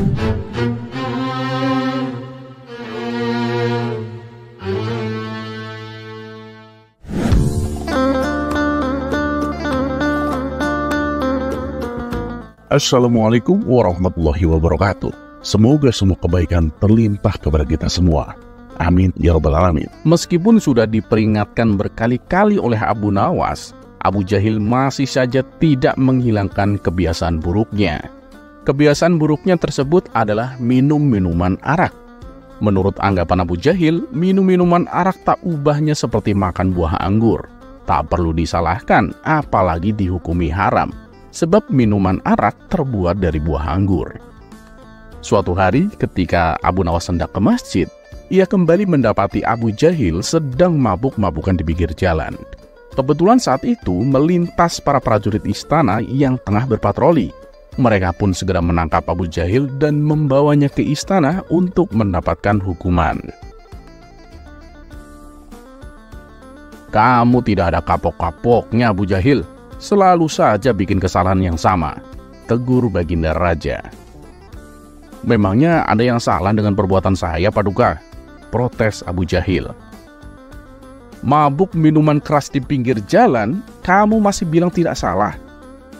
Assalamualaikum warahmatullahi wabarakatuh. Semoga semua kebaikan terlimpah kepada kita semua. Amin ya rabbal alamin. Meskipun sudah diperingatkan berkali-kali oleh Abu Nawas, Abu Jahil masih saja tidak menghilangkan kebiasaan buruknya. Kebiasaan buruknya tersebut adalah minum minuman arak. Menurut anggapan Abu Jahil, minum minuman arak tak ubahnya seperti makan buah anggur. Tak perlu disalahkan, apalagi dihukumi haram, sebab minuman arak terbuat dari buah anggur. Suatu hari ketika Abu Nawas hendak ke masjid, ia kembali mendapati Abu Jahil sedang mabuk-mabukan di pinggir jalan. Kebetulan saat itu melintas para prajurit istana yang tengah berpatroli. Mereka pun segera menangkap Abu Jahil dan membawanya ke istana untuk mendapatkan hukuman. "Kamu tidak ada kapok-kapoknya, Abu Jahil. Selalu saja bikin kesalahan yang sama," tegur Baginda Raja. "Memangnya ada yang salah dengan perbuatan saya, Paduka?" protes Abu Jahil. "Mabuk minuman keras di pinggir jalan, kamu masih bilang tidak salah.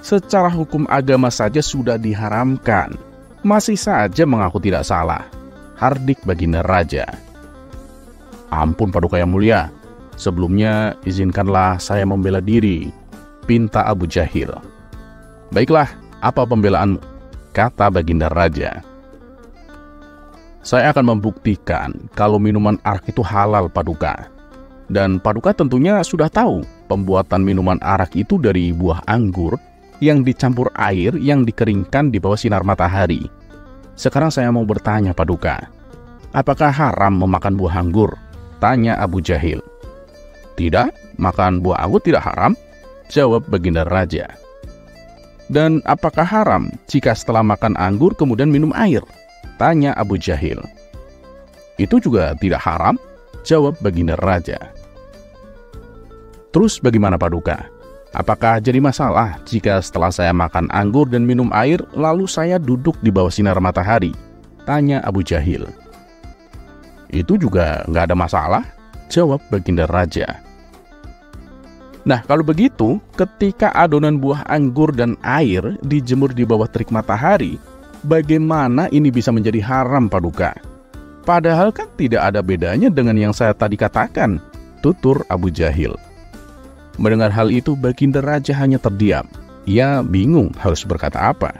Secara hukum agama saja sudah diharamkan, masih saja mengaku tidak salah," hardik Baginda Raja. "Ampun Paduka yang mulia, sebelumnya izinkanlah saya membela diri," pinta Abu Jahil. "Baiklah, apa pembelaanmu?" kata Baginda Raja. "Saya akan membuktikan kalau minuman arak itu halal, Paduka. Dan Paduka tentunya sudah tahu pembuatan minuman arak itu dari buah anggur yang dicampur air yang dikeringkan di bawah sinar matahari. Sekarang saya mau bertanya, Paduka, apakah haram memakan buah anggur?" tanya Abu Jahil. "Tidak, makan buah anggur tidak haram," jawab Baginda Raja. "Dan apakah haram jika setelah makan anggur kemudian minum air?" tanya Abu Jahil. "Itu juga tidak haram," jawab Baginda Raja. "Terus bagaimana Paduka? Apakah jadi masalah jika setelah saya makan anggur dan minum air lalu saya duduk di bawah sinar matahari?" tanya Abu Jahil. "Itu juga nggak ada masalah," jawab Baginda Raja. "Nah, kalau begitu, ketika adonan buah anggur dan air dijemur di bawah terik matahari, bagaimana ini bisa menjadi haram, Paduka? Padahal kan tidak ada bedanya dengan yang saya tadi katakan," tutur Abu Jahil. Mendengar hal itu, Baginda Raja hanya terdiam. Ia bingung harus berkata apa.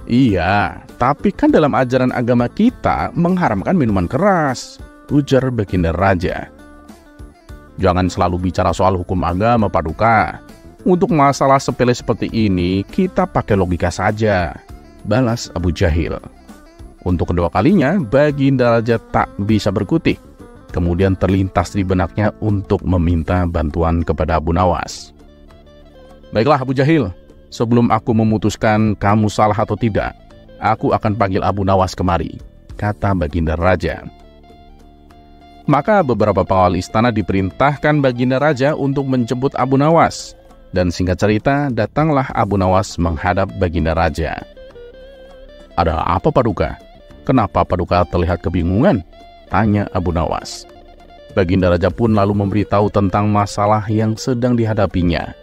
"Iya, tapi kan dalam ajaran agama kita mengharamkan minuman keras," ujar Baginda Raja. "Jangan selalu bicara soal hukum agama, Paduka. Untuk masalah sepele seperti ini, kita pakai logika saja," balas Abu Jahil. Untuk kedua kalinya, Baginda Raja tak bisa berkutik. Kemudian terlintas di benaknya untuk meminta bantuan kepada Abu Nawas. "Baiklah Abu Jahil, sebelum aku memutuskan kamu salah atau tidak, aku akan panggil Abu Nawas kemari," kata Baginda Raja. Maka beberapa pengawal istana diperintahkan Baginda Raja untuk menjemput Abu Nawas. Dan singkat cerita, datanglah Abu Nawas menghadap Baginda Raja. "Ada apa, Paduka? Kenapa Paduka terlihat kebingungan?" tanya Abu Nawas. Baginda Raja pun lalu memberitahu tentang masalah yang sedang dihadapinya.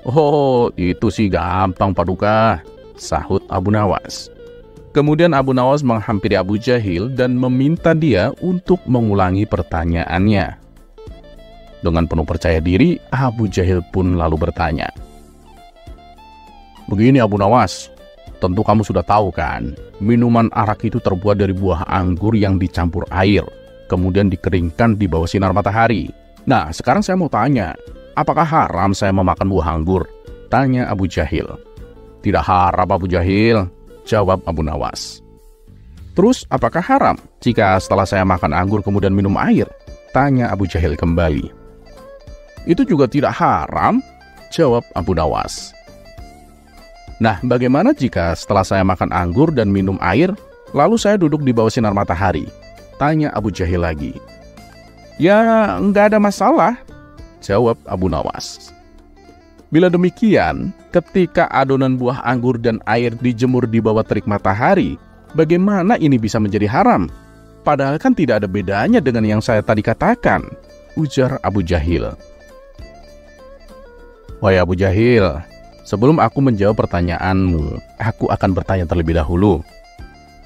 "Oh, itu sih gampang, Paduka," sahut Abu Nawas. Kemudian Abu Nawas menghampiri Abu Jahil dan meminta dia untuk mengulangi pertanyaannya. Dengan penuh percaya diri, Abu Jahil pun lalu bertanya, "Begini Abu Nawas, tentu kamu sudah tahu kan, minuman arak itu terbuat dari buah anggur yang dicampur air, kemudian dikeringkan di bawah sinar matahari. Nah, sekarang saya mau tanya, apakah haram saya memakan buah anggur?" tanya Abu Jahil. "Tidak haram, Abu Jahil," jawab Abu Nawas. "Terus apakah haram jika setelah saya makan anggur kemudian minum air?" tanya Abu Jahil kembali. "Itu juga tidak haram," jawab Abu Nawas. "Nah, bagaimana jika setelah saya makan anggur dan minum air, lalu saya duduk di bawah sinar matahari?" tanya Abu Jahil lagi. "Ya, nggak ada masalah," jawab Abu Nawas. Bila demikian, ketika adonan buah anggur dan air dijemur di bawah terik matahari, Bagaimana ini bisa menjadi haram? Padahal kan tidak ada bedanya dengan yang saya tadi katakan, ujar Abu Jahil. Wahai Abu Jahil, sebelum aku menjawab pertanyaanmu, aku akan bertanya terlebih dahulu.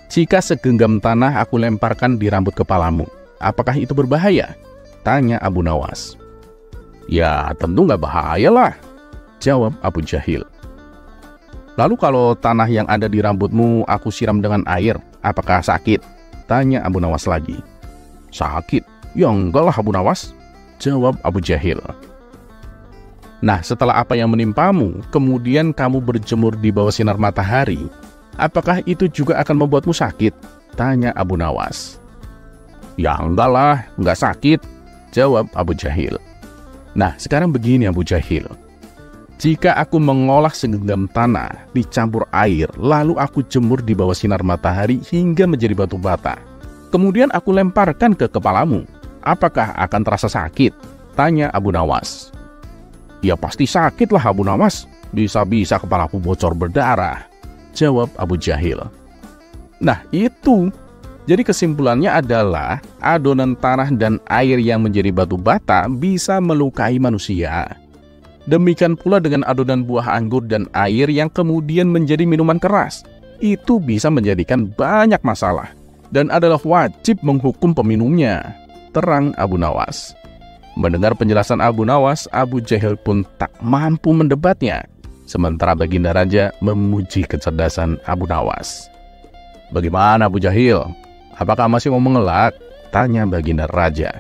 Jika segenggam tanah aku lemparkan di rambut kepalamu, apakah itu berbahaya? Tanya Abu Nawas. Ya tentu nggak bahaya lah, jawab Abu Jahil. Lalu kalau tanah yang ada di rambutmu aku siram dengan air, apakah sakit? Tanya Abu Nawas lagi. Sakit? Ya enggak lah Abu Nawas, jawab Abu Jahil. Nah, setelah apa yang menimpamu, kemudian kamu berjemur di bawah sinar matahari, apakah itu juga akan membuatmu sakit? Tanya Abu Nawas. Ya enggak lah, enggak sakit, jawab Abu Jahil. Nah, sekarang begini Abu Jahil. Jika aku mengolah segenggam tanah, dicampur air, lalu aku jemur di bawah sinar matahari hingga menjadi batu bata, kemudian aku lemparkan ke kepalamu, apakah akan terasa sakit? Tanya Abu Nawas. Ya pasti sakit lah Abu Nawas, bisa-bisa kepalaku bocor berdarah, jawab Abu Jahil. Nah itu, jadi kesimpulannya adalah adonan tanah dan air yang menjadi batu bata bisa melukai manusia. Demikian pula dengan adonan buah anggur dan air yang kemudian menjadi minuman keras. Itu bisa menjadikan banyak masalah dan adalah wajib menghukum peminumnya, terang Abu Nawas. Mendengar penjelasan Abu Nawas, Abu Jahil pun tak mampu mendebatnya. Sementara Baginda Raja memuji kecerdasan Abu Nawas. Bagaimana Abu Jahil? Apakah masih mau mengelak? Tanya Baginda Raja.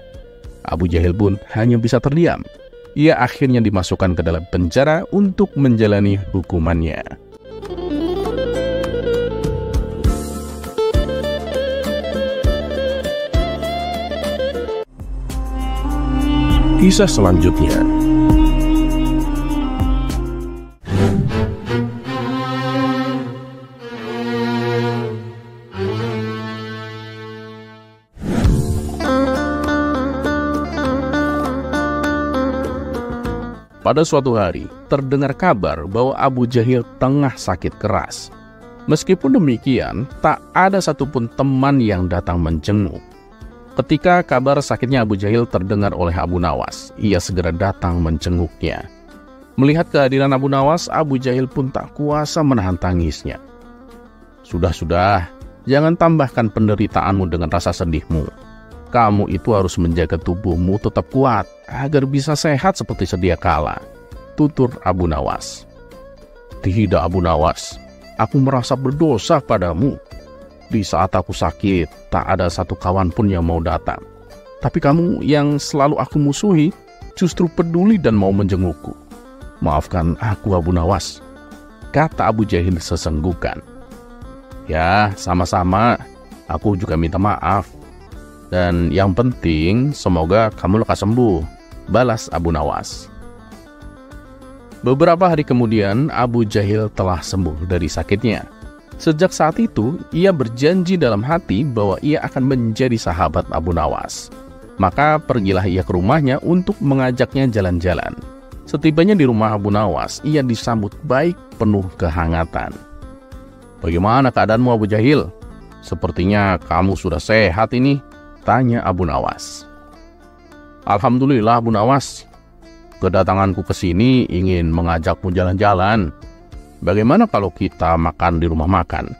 Abu Jahil pun hanya bisa terdiam. Ia akhirnya dimasukkan ke dalam penjara untuk menjalani hukumannya. Kisah selanjutnya. Pada suatu hari, terdengar kabar bahwa Abu Jahil tengah sakit keras. Meskipun demikian, tak ada satupun teman yang datang menjenguk. Ketika kabar sakitnya Abu Jahil terdengar oleh Abu Nawas, ia segera datang menjenguknya. Melihat kehadiran Abu Nawas, Abu Jahil pun tak kuasa menahan tangisnya. Sudah, jangan tambahkan penderitaanmu dengan rasa sedihmu. Kamu itu harus menjaga tubuhmu tetap kuat agar bisa sehat seperti sedia kala, tutur Abu Nawas. Tidak Abu Nawas, aku merasa berdosa padamu. Di saat aku sakit, tak ada satu kawan pun yang mau datang. Tapi kamu yang selalu aku musuhi, justru peduli dan mau menjengukku. Maafkan aku Abu Nawas, kata Abu Jahil sesenggukan. Ya, sama-sama, aku juga minta maaf. Dan yang penting, semoga kamu lekas sembuh, balas Abu Nawas. Beberapa hari kemudian, Abu Jahil telah sembuh dari sakitnya. Sejak saat itu, ia berjanji dalam hati bahwa ia akan menjadi sahabat Abu Nawas. Maka pergilah ia ke rumahnya untuk mengajaknya jalan-jalan. Setibanya di rumah Abu Nawas, ia disambut baik penuh kehangatan. Bagaimana keadaanmu Abu Jahil? Sepertinya kamu sudah sehat ini, tanya Abu Nawas. Alhamdulillah Abu Nawas, kedatanganku ke sini ingin mengajakmu jalan-jalan. Bagaimana kalau kita makan di rumah makan?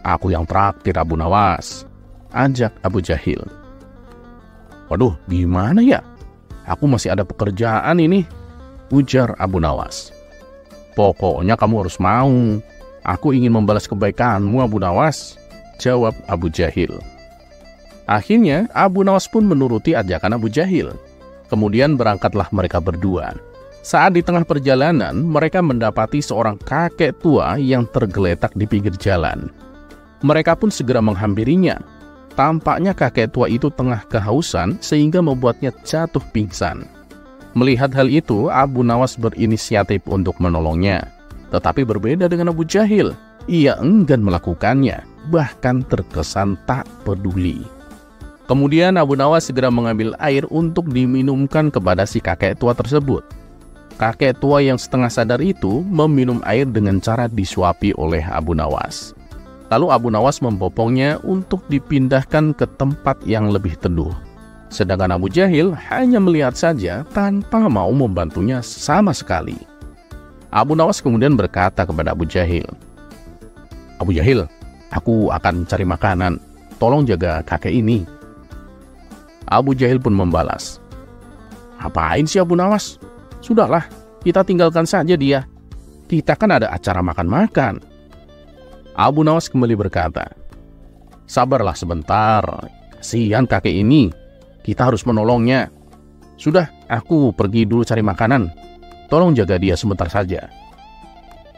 Aku yang traktir Abu Nawas, ajak Abu Jahil. Waduh, gimana ya? Aku masih ada pekerjaan ini, ujar Abu Nawas. Pokoknya kamu harus mau. Aku ingin membalas kebaikanmu Abu Nawas, jawab Abu Jahil. Akhirnya Abu Nawas pun menuruti ajakan Abu Jahil. Kemudian berangkatlah mereka berdua. Saat di tengah perjalanan, mereka mendapati seorang kakek tua yang tergeletak di pinggir jalan. Mereka pun segera menghampirinya. Tampaknya kakek tua itu tengah kehausan sehingga membuatnya jatuh pingsan. Melihat hal itu, Abu Nawas berinisiatif untuk menolongnya. Tetapi berbeda dengan Abu Jahil, ia enggan melakukannya, bahkan terkesan tak peduli. Kemudian Abu Nawas segera mengambil air untuk diminumkan kepada si kakek tua tersebut. Kakek tua yang setengah sadar itu meminum air dengan cara disuapi oleh Abu Nawas. Lalu Abu Nawas membopongnya untuk dipindahkan ke tempat yang lebih teduh. Sedangkan Abu Jahil hanya melihat saja tanpa mau membantunya sama sekali. Abu Nawas kemudian berkata kepada Abu Jahil, "Abu Jahil, aku akan cari makanan. Tolong jaga kakek ini." Abu Jahil pun membalas, "Ngapain sih Abu Nawas? Sudahlah, kita tinggalkan saja dia. Kita kan ada acara makan-makan." Abu Nawas kembali berkata, "Sabarlah sebentar, kasihan kakek ini. Kita harus menolongnya. Sudah, aku pergi dulu cari makanan. Tolong jaga dia sebentar saja."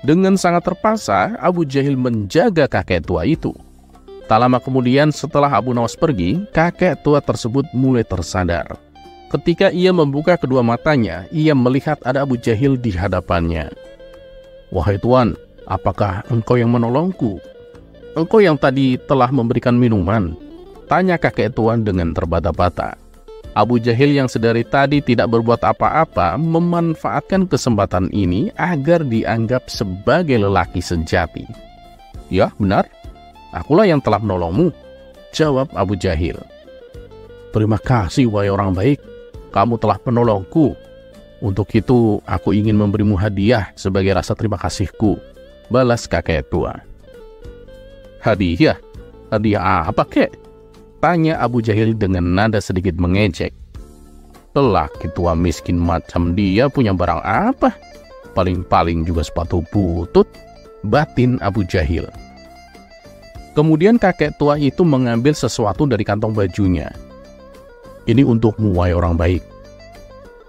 Dengan sangat terpaksa, Abu Jahil menjaga kakek tua itu. Tak lama kemudian setelah Abu Nawas pergi, kakek tua tersebut mulai tersadar. Ketika ia membuka kedua matanya, ia melihat ada Abu Jahil di hadapannya. "Wahai Tuan, apakah engkau yang menolongku? Engkau yang tadi telah memberikan minuman?" tanya kakek tua dengan terbata-bata. Abu Jahil yang sedari tadi tidak berbuat apa-apa memanfaatkan kesempatan ini agar dianggap sebagai lelaki sejati. "Ya, benar. Akulah yang telah menolongmu," jawab Abu Jahil. "Terima kasih wahai orang baik. Kamu telah menolongku. Untuk itu aku ingin memberimu hadiah sebagai rasa terima kasihku," balas kakek tua. "Hadiah? Hadiah apa, kek?" tanya Abu Jahil dengan nada sedikit mengejek. "Lelaki tua miskin macam dia punya barang apa? Paling-paling juga sepatu butut," batin Abu Jahil. Kemudian kakek tua itu mengambil sesuatu dari kantong bajunya. "Ini untukmu wahai orang baik,"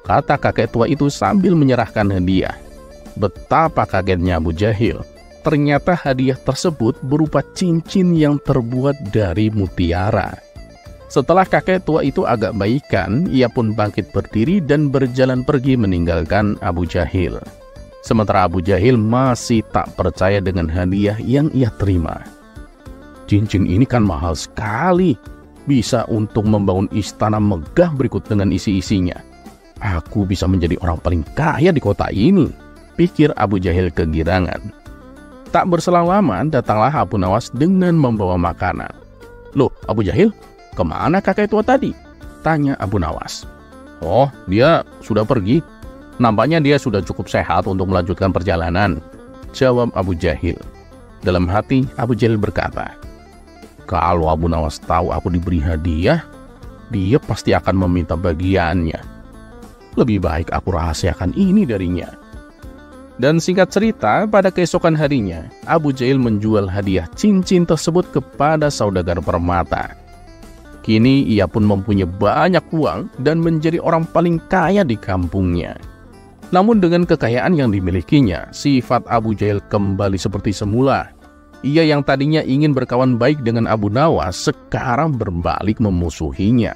kata kakek tua itu sambil menyerahkan hadiah. Betapa kagetnya Abu Jahil. Ternyata hadiah tersebut berupa cincin yang terbuat dari mutiara. Setelah kakek tua itu agak baikan, ia pun bangkit berdiri dan berjalan pergi meninggalkan Abu Jahil. Sementara Abu Jahil masih tak percaya dengan hadiah yang ia terima. "Cincin ini kan mahal sekali. Bisa untuk membangun istana megah berikut dengan isi-isinya. Aku bisa menjadi orang paling kaya di kota ini," pikir Abu Jahil kegirangan. Tak berselang lama, datanglah Abu Nawas dengan membawa makanan. "Loh, Abu Jahil, kemana kakek tua tadi?" tanya Abu Nawas. "Oh, dia sudah pergi. Nampaknya dia sudah cukup sehat untuk melanjutkan perjalanan," jawab Abu Jahil. Dalam hati, Abu Jahil berkata, "Kalau Abu Nawas tahu aku diberi hadiah, dia pasti akan meminta bagiannya. Lebih baik aku rahasiakan ini darinya." Dan singkat cerita, pada keesokan harinya, Abu Jahil menjual hadiah cincin tersebut kepada saudagar permata. Kini ia pun mempunyai banyak uang dan menjadi orang paling kaya di kampungnya. Namun dengan kekayaan yang dimilikinya, sifat Abu Jahil kembali seperti semula. Ia yang tadinya ingin berkawan baik dengan Abu Nawas, sekarang berbalik memusuhinya.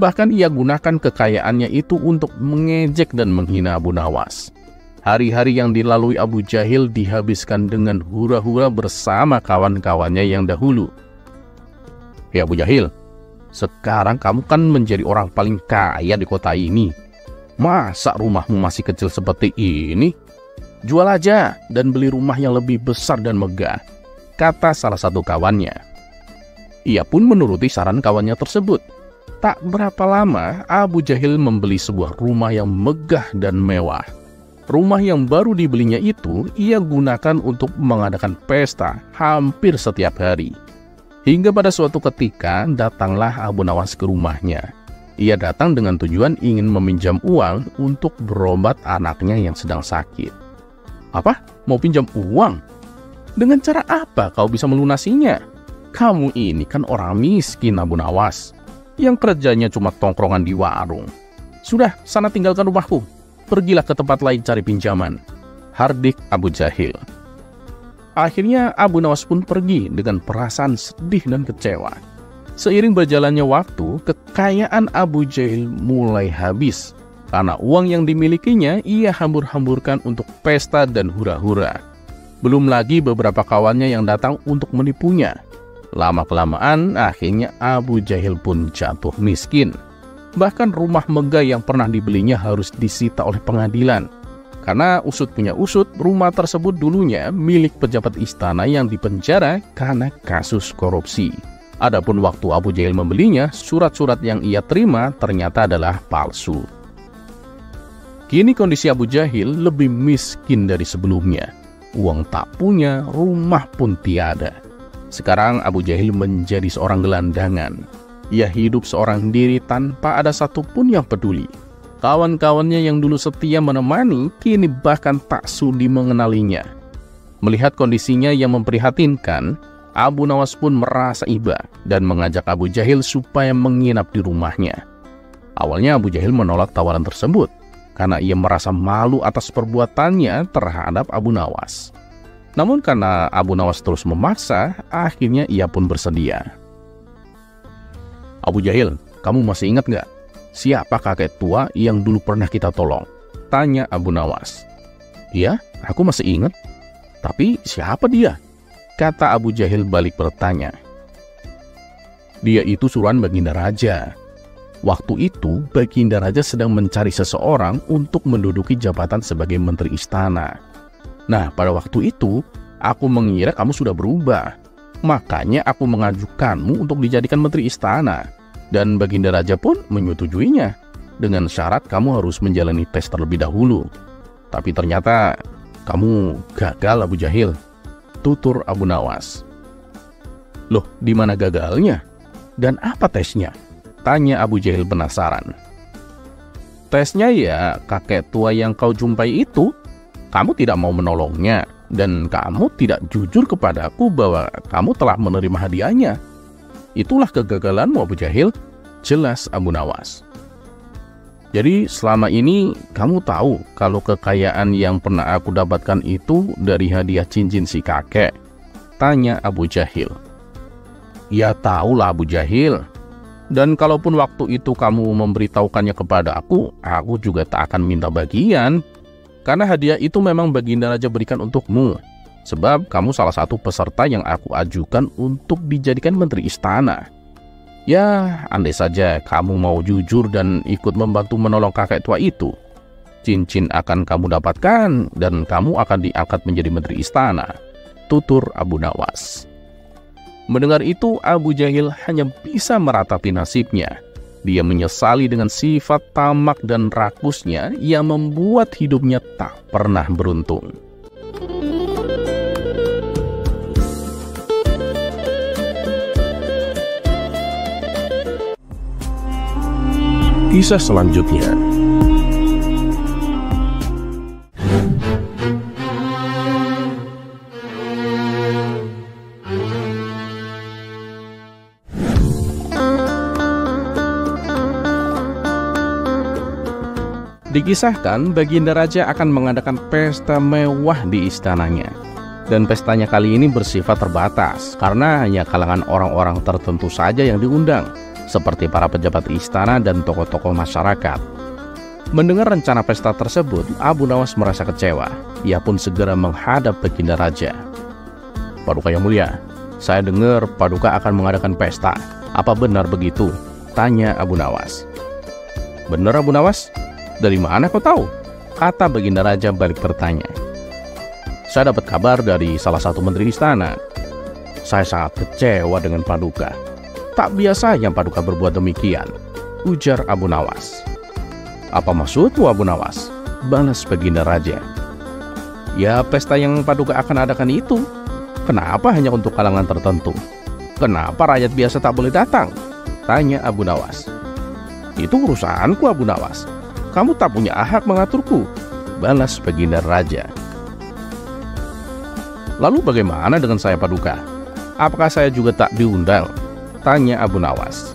Bahkan ia gunakan kekayaannya itu untuk mengejek dan menghina Abu Nawas. Hari-hari yang dilalui Abu Jahil dihabiskan dengan hura-hura bersama kawan-kawannya yang dahulu. "Ya Abu Jahil, sekarang kamu kan menjadi orang paling kaya di kota ini. Masa rumahmu masih kecil seperti ini? Jual aja dan beli rumah yang lebih besar dan megah," kata salah satu kawannya. Ia pun menuruti saran kawannya tersebut. Tak berapa lama, Abu Jahil membeli sebuah rumah yang megah dan mewah. Rumah yang baru dibelinya itu ia gunakan untuk mengadakan pesta hampir setiap hari. Hingga pada suatu ketika datanglah Abu Nawas ke rumahnya. Ia datang dengan tujuan ingin meminjam uang untuk berobat anaknya yang sedang sakit. "Apa? Mau pinjam uang? Dengan cara apa kau bisa melunasinya? Kamu ini kan orang miskin Abu Nawas, yang kerjanya cuma tongkrongan di warung. Sudah, sana tinggalkan rumahku. Pergilah ke tempat lain cari pinjaman," hardik Abu Jahil. Akhirnya Abu Nawas pun pergi dengan perasaan sedih dan kecewa. Seiring berjalannya waktu, kekayaan Abu Jahil mulai habis. Karena uang yang dimilikinya ia hambur-hamburkan untuk pesta dan hura-hura. Belum lagi beberapa kawannya yang datang untuk menipunya. Lama-kelamaan akhirnya Abu Jahil pun jatuh miskin. Bahkan rumah megah yang pernah dibelinya harus disita oleh pengadilan Karena usut punya usut, rumah tersebut dulunya milik pejabat istana yang dipenjara karena kasus korupsi. Adapun waktu Abu Jahil membelinya, surat-surat yang ia terima ternyata adalah palsu. Kini kondisi Abu Jahil lebih miskin dari sebelumnya. Uang tak punya, rumah pun tiada. Sekarang Abu Jahil menjadi seorang gelandangan. Ia hidup seorang diri tanpa ada satupun yang peduli. Kawan-kawannya yang dulu setia menemani, kini bahkan tak sudi mengenalinya. Melihat kondisinya yang memprihatinkan, Abu Nawas pun merasa iba dan mengajak Abu Jahil supaya menginap di rumahnya. Awalnya Abu Jahil menolak tawaran tersebut, karena ia merasa malu atas perbuatannya terhadap Abu Nawas. Namun karena Abu Nawas terus memaksa, akhirnya ia pun bersedia. "Abu Jahil, kamu masih ingat nggak? Siapa kakek tua yang dulu pernah kita tolong?" tanya Abu Nawas. "Ya, aku masih ingat. Tapi siapa dia?" kata Abu Jahil balik bertanya. "Dia itu suruhan Baginda Raja. Waktu itu Baginda Raja sedang mencari seseorang untuk menduduki jabatan sebagai menteri istana. Nah, pada waktu itu aku mengira kamu sudah berubah. Makanya aku mengajukanmu untuk dijadikan menteri istana. Dan Baginda Raja pun menyetujuinya, dengan syarat kamu harus menjalani tes terlebih dahulu. Tapi ternyata kamu gagal, Abu Jahil," tutur Abu Nawas. "Loh, di mana gagalnya? Dan apa tesnya?" tanya Abu Jahil penasaran. "Tesnya ya kakek tua yang kau jumpai itu. Kamu tidak mau menolongnya, dan kamu tidak jujur kepadaku bahwa kamu telah menerima hadiahnya. Itulah kegagalanmu, Abu Jahil," jelas Abu Nawas. "Jadi selama ini kamu tahu kalau kekayaan yang pernah aku dapatkan itu dari hadiah cincin si kakek?" tanya Abu Jahil. "Ya tahulah Abu Jahil. Dan kalaupun waktu itu kamu memberitahukannya kepada aku juga tak akan minta bagian. Karena hadiah itu memang Baginda Raja berikan untukmu. Sebab kamu salah satu peserta yang aku ajukan untuk dijadikan menteri istana. Ya, andai saja kamu mau jujur dan ikut membantu menolong kakek tua itu, cincin akan kamu dapatkan dan kamu akan diangkat menjadi menteri istana," tutur Abu Nawas. Mendengar itu, Abu Jahil hanya bisa meratapi nasibnya. Dia menyesali dengan sifat tamak dan rakusnya yang membuat hidupnya tak pernah beruntung. Kisah selanjutnya. Dikisahkan Baginda Raja akan mengadakan pesta mewah di istananya. Dan pestanya kali ini bersifat terbatas karena hanya kalangan orang-orang tertentu saja yang diundang, seperti para pejabat istana dan tokoh-tokoh masyarakat. Mendengar rencana pesta tersebut, Abu Nawas merasa kecewa. Ia pun segera menghadap Baginda Raja. "Paduka yang mulia, saya dengar Paduka akan mengadakan pesta. Apa benar begitu?" tanya Abu Nawas. "Benar Abu Nawas? Dari mana kau tahu?" kata Baginda Raja balik bertanya. "Saya dapat kabar dari salah satu menteri istana. Saya sangat kecewa dengan Paduka. Tak biasa yang Paduka berbuat demikian," ujar Abu Nawas. "Apa maksudmu Abu Nawas?" balas Baginda Raja. "Ya, pesta yang Paduka akan adakan itu. Kenapa hanya untuk kalangan tertentu? Kenapa rakyat biasa tak boleh datang?" tanya Abu Nawas. "Itu urusanku Abu Nawas. Kamu tak punya hak mengaturku," balas Baginda Raja. "Lalu bagaimana dengan saya Paduka? Apakah saya juga tak diundang?" tanya Abu Nawas.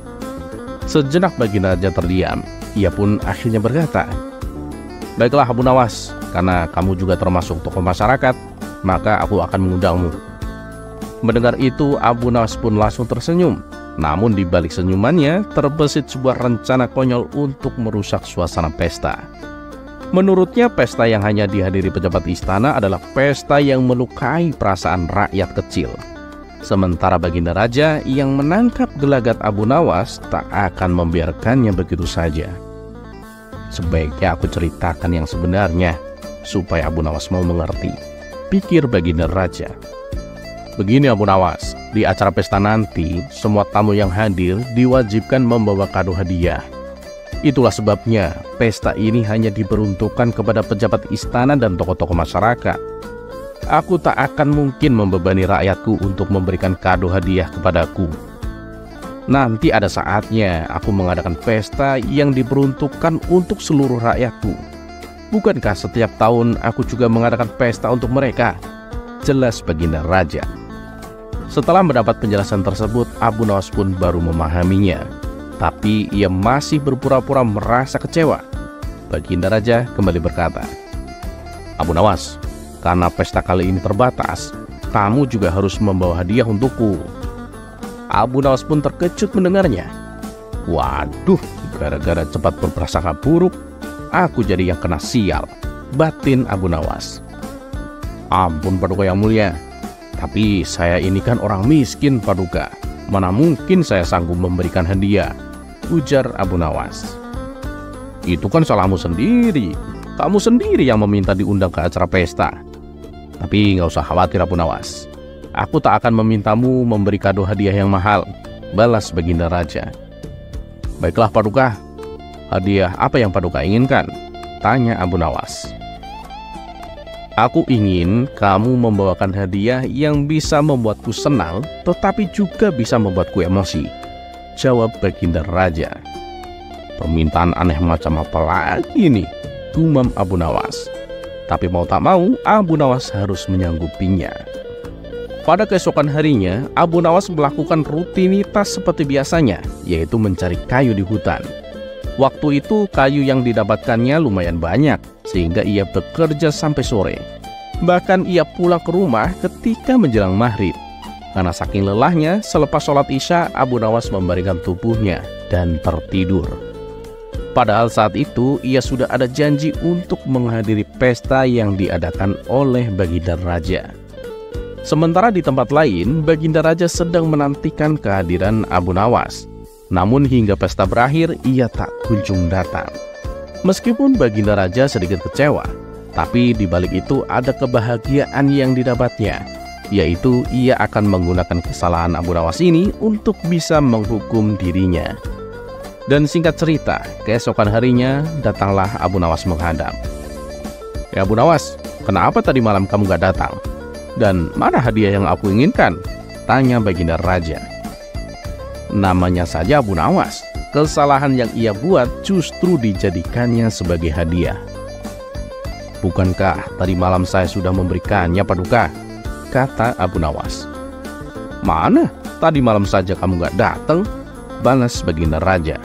Sejenak Baginda Raja terdiam. Ia pun akhirnya berkata, "Baiklah Abu Nawas, karena kamu juga termasuk tokoh masyarakat, maka aku akan mengundangmu." Mendengar itu, Abu Nawas pun langsung tersenyum. Namun di balik senyumannya terbesit sebuah rencana konyol untuk merusak suasana pesta. Menurutnya, pesta yang hanya dihadiri pejabat istana adalah pesta yang melukai perasaan rakyat kecil. Sementara Baginda Raja yang menangkap gelagat Abu Nawas tak akan membiarkannya begitu saja. "Sebaiknya aku ceritakan yang sebenarnya," supaya Abu Nawas mau mengerti, pikir Baginda Raja. Begini Abu Nawas, di acara pesta nanti, semua tamu yang hadir diwajibkan membawa kado hadiah. Itulah sebabnya pesta ini hanya diperuntukkan kepada pejabat istana dan tokoh-tokoh masyarakat. Aku tak akan mungkin membebani rakyatku untuk memberikan kado hadiah kepadaku. Nanti ada saatnya aku mengadakan pesta yang diperuntukkan untuk seluruh rakyatku. Bukankah setiap tahun aku juga mengadakan pesta untuk mereka? Jelas Baginda Raja. Setelah mendapat penjelasan tersebut, Abu Nawas pun baru memahaminya. Tapi ia masih berpura-pura merasa kecewa. Baginda Raja kembali berkata, Abu Nawas, karena pesta kali ini terbatas, kamu juga harus membawa hadiah untukku. Abu Nawas pun terkejut mendengarnya. Waduh, gara-gara cepat berprasangka buruk, aku jadi yang kena sial, batin Abu Nawas. Ampun Paduka yang mulia, tapi saya ini kan orang miskin Paduka. Mana mungkin saya sanggup memberikan hadiah, ujar Abu Nawas. Itu kan salahmu sendiri. Kamu sendiri yang meminta diundang ke acara pesta. Tapi nggak usah khawatir Abu Nawas. Aku tak akan memintamu memberi kado hadiah yang mahal, balas Baginda Raja. Baiklah Paduka, hadiah apa yang Paduka inginkan? Tanya Abu Nawas. Aku ingin kamu membawakan hadiah yang bisa membuatku senang, tetapi juga bisa membuatku emosi, jawab Baginda Raja. Permintaan aneh macam apa lagi nih, gumam Abu Nawas. Tapi mau tak mau, Abu Nawas harus menyanggupinya. Pada keesokan harinya, Abu Nawas melakukan rutinitas seperti biasanya, yaitu mencari kayu di hutan. Waktu itu kayu yang didapatkannya lumayan banyak, sehingga ia bekerja sampai sore. Bahkan ia pulang ke rumah ketika menjelang maghrib. Karena saking lelahnya, selepas sholat isya, Abu Nawas membaringkan tubuhnya dan tertidur. Padahal saat itu ia sudah ada janji untuk menghadiri pesta yang diadakan oleh Baginda Raja. Sementara di tempat lain, Baginda Raja sedang menantikan kehadiran Abu Nawas. Namun hingga pesta berakhir, ia tak kunjung datang. Meskipun Baginda Raja sedikit kecewa, tapi di balik itu ada kebahagiaan yang didapatnya, yaitu ia akan menggunakan kesalahan Abu Nawas ini untuk bisa menghukum dirinya. Dan singkat cerita, keesokan harinya datanglah Abu Nawas menghadap. Ya Abu Nawas, kenapa tadi malam kamu gak datang? Dan mana hadiah yang aku inginkan? Tanya Baginda Raja. Namanya saja Abu Nawas, kesalahan yang ia buat justru dijadikannya sebagai hadiah. Bukankah tadi malam saya sudah memberikannya Paduka? Kata Abu Nawas. Mana? Tadi malam saja kamu gak datang, balas Baginda Raja.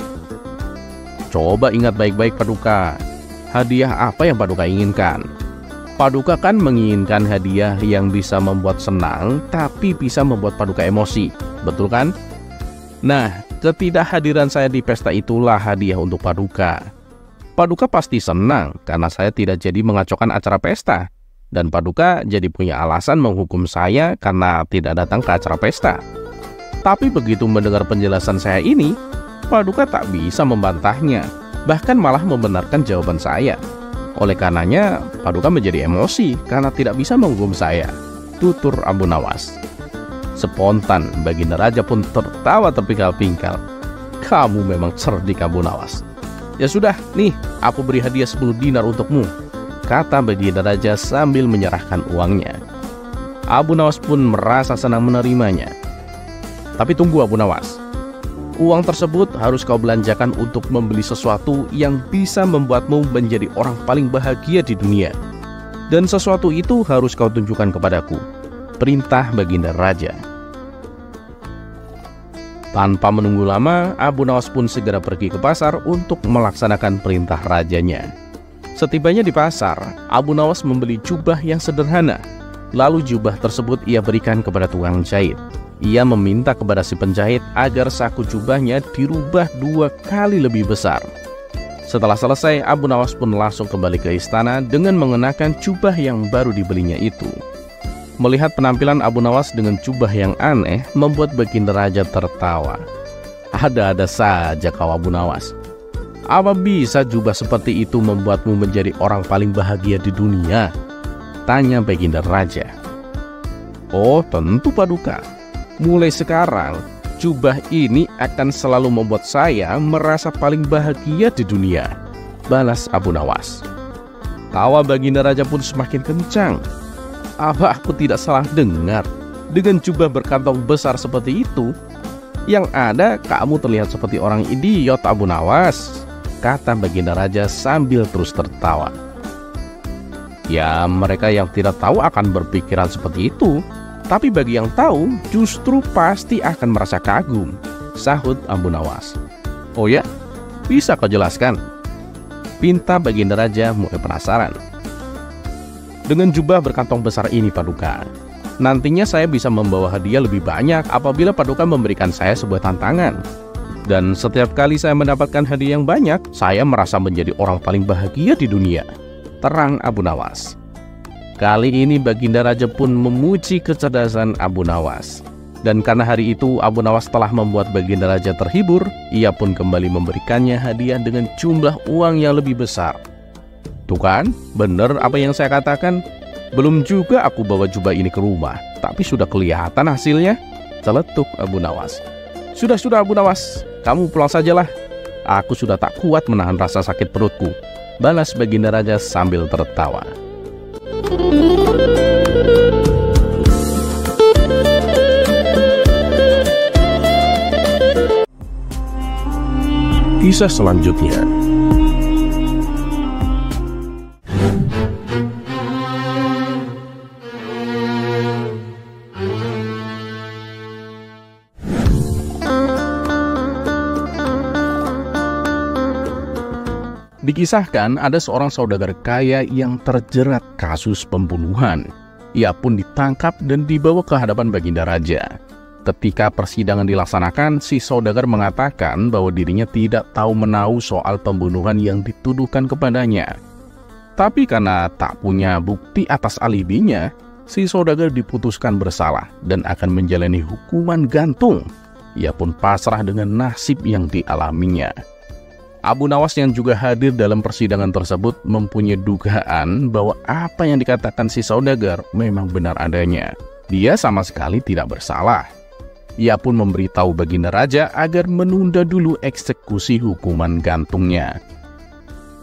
Coba ingat baik-baik Paduka, hadiah apa yang Paduka inginkan? Paduka kan menginginkan hadiah yang bisa membuat senang, tapi bisa membuat Paduka emosi, betul kan? Nah, ketidakhadiran saya di pesta itulah hadiah untuk Paduka. Paduka pasti senang karena saya tidak jadi mengacaukan acara pesta, dan Paduka jadi punya alasan menghukum saya karena tidak datang ke acara pesta. Tapi begitu mendengar penjelasan saya ini, Paduka tak bisa membantahnya, bahkan malah membenarkan jawaban saya. Oleh karenanya, Paduka menjadi emosi karena tidak bisa menghukum saya, tutur Abu Nawas. Spontan, Baginda Raja pun tertawa terpingkal-pingkal. Kamu memang cerdik Abu Nawas. Ya sudah, nih aku beri hadiah 10 dinar untukmu, kata Baginda Raja sambil menyerahkan uangnya. Abu Nawas pun merasa senang menerimanya. Tapi tunggu Abu Nawas, uang tersebut harus kau belanjakan untuk membeli sesuatu yang bisa membuatmu menjadi orang paling bahagia di dunia. Dan sesuatu itu harus kau tunjukkan kepadaku, perintah Baginda Raja. Tanpa menunggu lama, Abu Nawas pun segera pergi ke pasar untuk melaksanakan perintah rajanya. Setibanya di pasar, Abu Nawas membeli jubah yang sederhana. Lalu jubah tersebut ia berikan kepada tukang jahit. Ia meminta kepada si penjahit agar saku jubahnya dirubah 2 kali lebih besar. Setelah selesai, Abu Nawas pun langsung kembali ke istana dengan mengenakan jubah yang baru dibelinya itu. Melihat penampilan Abu Nawas dengan jubah yang aneh membuat Baginda Raja tertawa. Ada-ada saja kau Abu Nawas. Apa bisa jubah seperti itu membuatmu menjadi orang paling bahagia di dunia? Tanya Baginda Raja. Oh, tentu Paduka. Mulai sekarang, jubah ini akan selalu membuat saya merasa paling bahagia di dunia, balas Abu Nawas. Tawa Baginda Raja pun semakin kencang. Apa aku tidak salah dengar? Dengan jubah berkantong besar seperti itu, yang ada kamu terlihat seperti orang idiot, Abu Nawas, kata Baginda Raja sambil terus tertawa. Ya, mereka yang tidak tahu akan berpikiran seperti itu, tapi bagi yang tahu justru pasti akan merasa kagum, sahut Abu Nawas. Oh ya, bisa kau jelaskan? Pinta Baginda Raja mulai penasaran. Dengan jubah berkantong besar ini Paduka, nantinya saya bisa membawa hadiah lebih banyak apabila Paduka memberikan saya sebuah tantangan. Dan setiap kali saya mendapatkan hadiah yang banyak, saya merasa menjadi orang paling bahagia di dunia, terang Abu Nawas. Kali ini Baginda Raja pun memuji kecerdasan Abu Nawas. Dan karena hari itu Abu Nawas telah membuat Baginda Raja terhibur, ia pun kembali memberikannya hadiah dengan jumlah uang yang lebih besar. Tuh kan, bener apa yang saya katakan? Belum juga aku bawa jubah ini ke rumah, tapi sudah kelihatan hasilnya, celetuk Abu Nawas. Sudah Abu Nawas, kamu pulang sajalah. Aku sudah tak kuat menahan rasa sakit perutku, balas Baginda Raja sambil tertawa. Kisah selanjutnya. Dikisahkan ada seorang saudagar kaya yang terjerat kasus pembunuhan. Ia pun ditangkap dan dibawa ke hadapan Baginda Raja. Ketika persidangan dilaksanakan, si saudagar mengatakan bahwa dirinya tidak tahu menahu soal pembunuhan yang dituduhkan kepadanya. Tapi karena tak punya bukti atas alibinya, si saudagar diputuskan bersalah dan akan menjalani hukuman gantung. Ia pun pasrah dengan nasib yang dialaminya. Abu Nawas yang juga hadir dalam persidangan tersebut mempunyai dugaan bahwa apa yang dikatakan si saudagar memang benar adanya. Dia sama sekali tidak bersalah. Ia pun memberitahu Baginda Raja agar menunda dulu eksekusi hukuman gantungnya.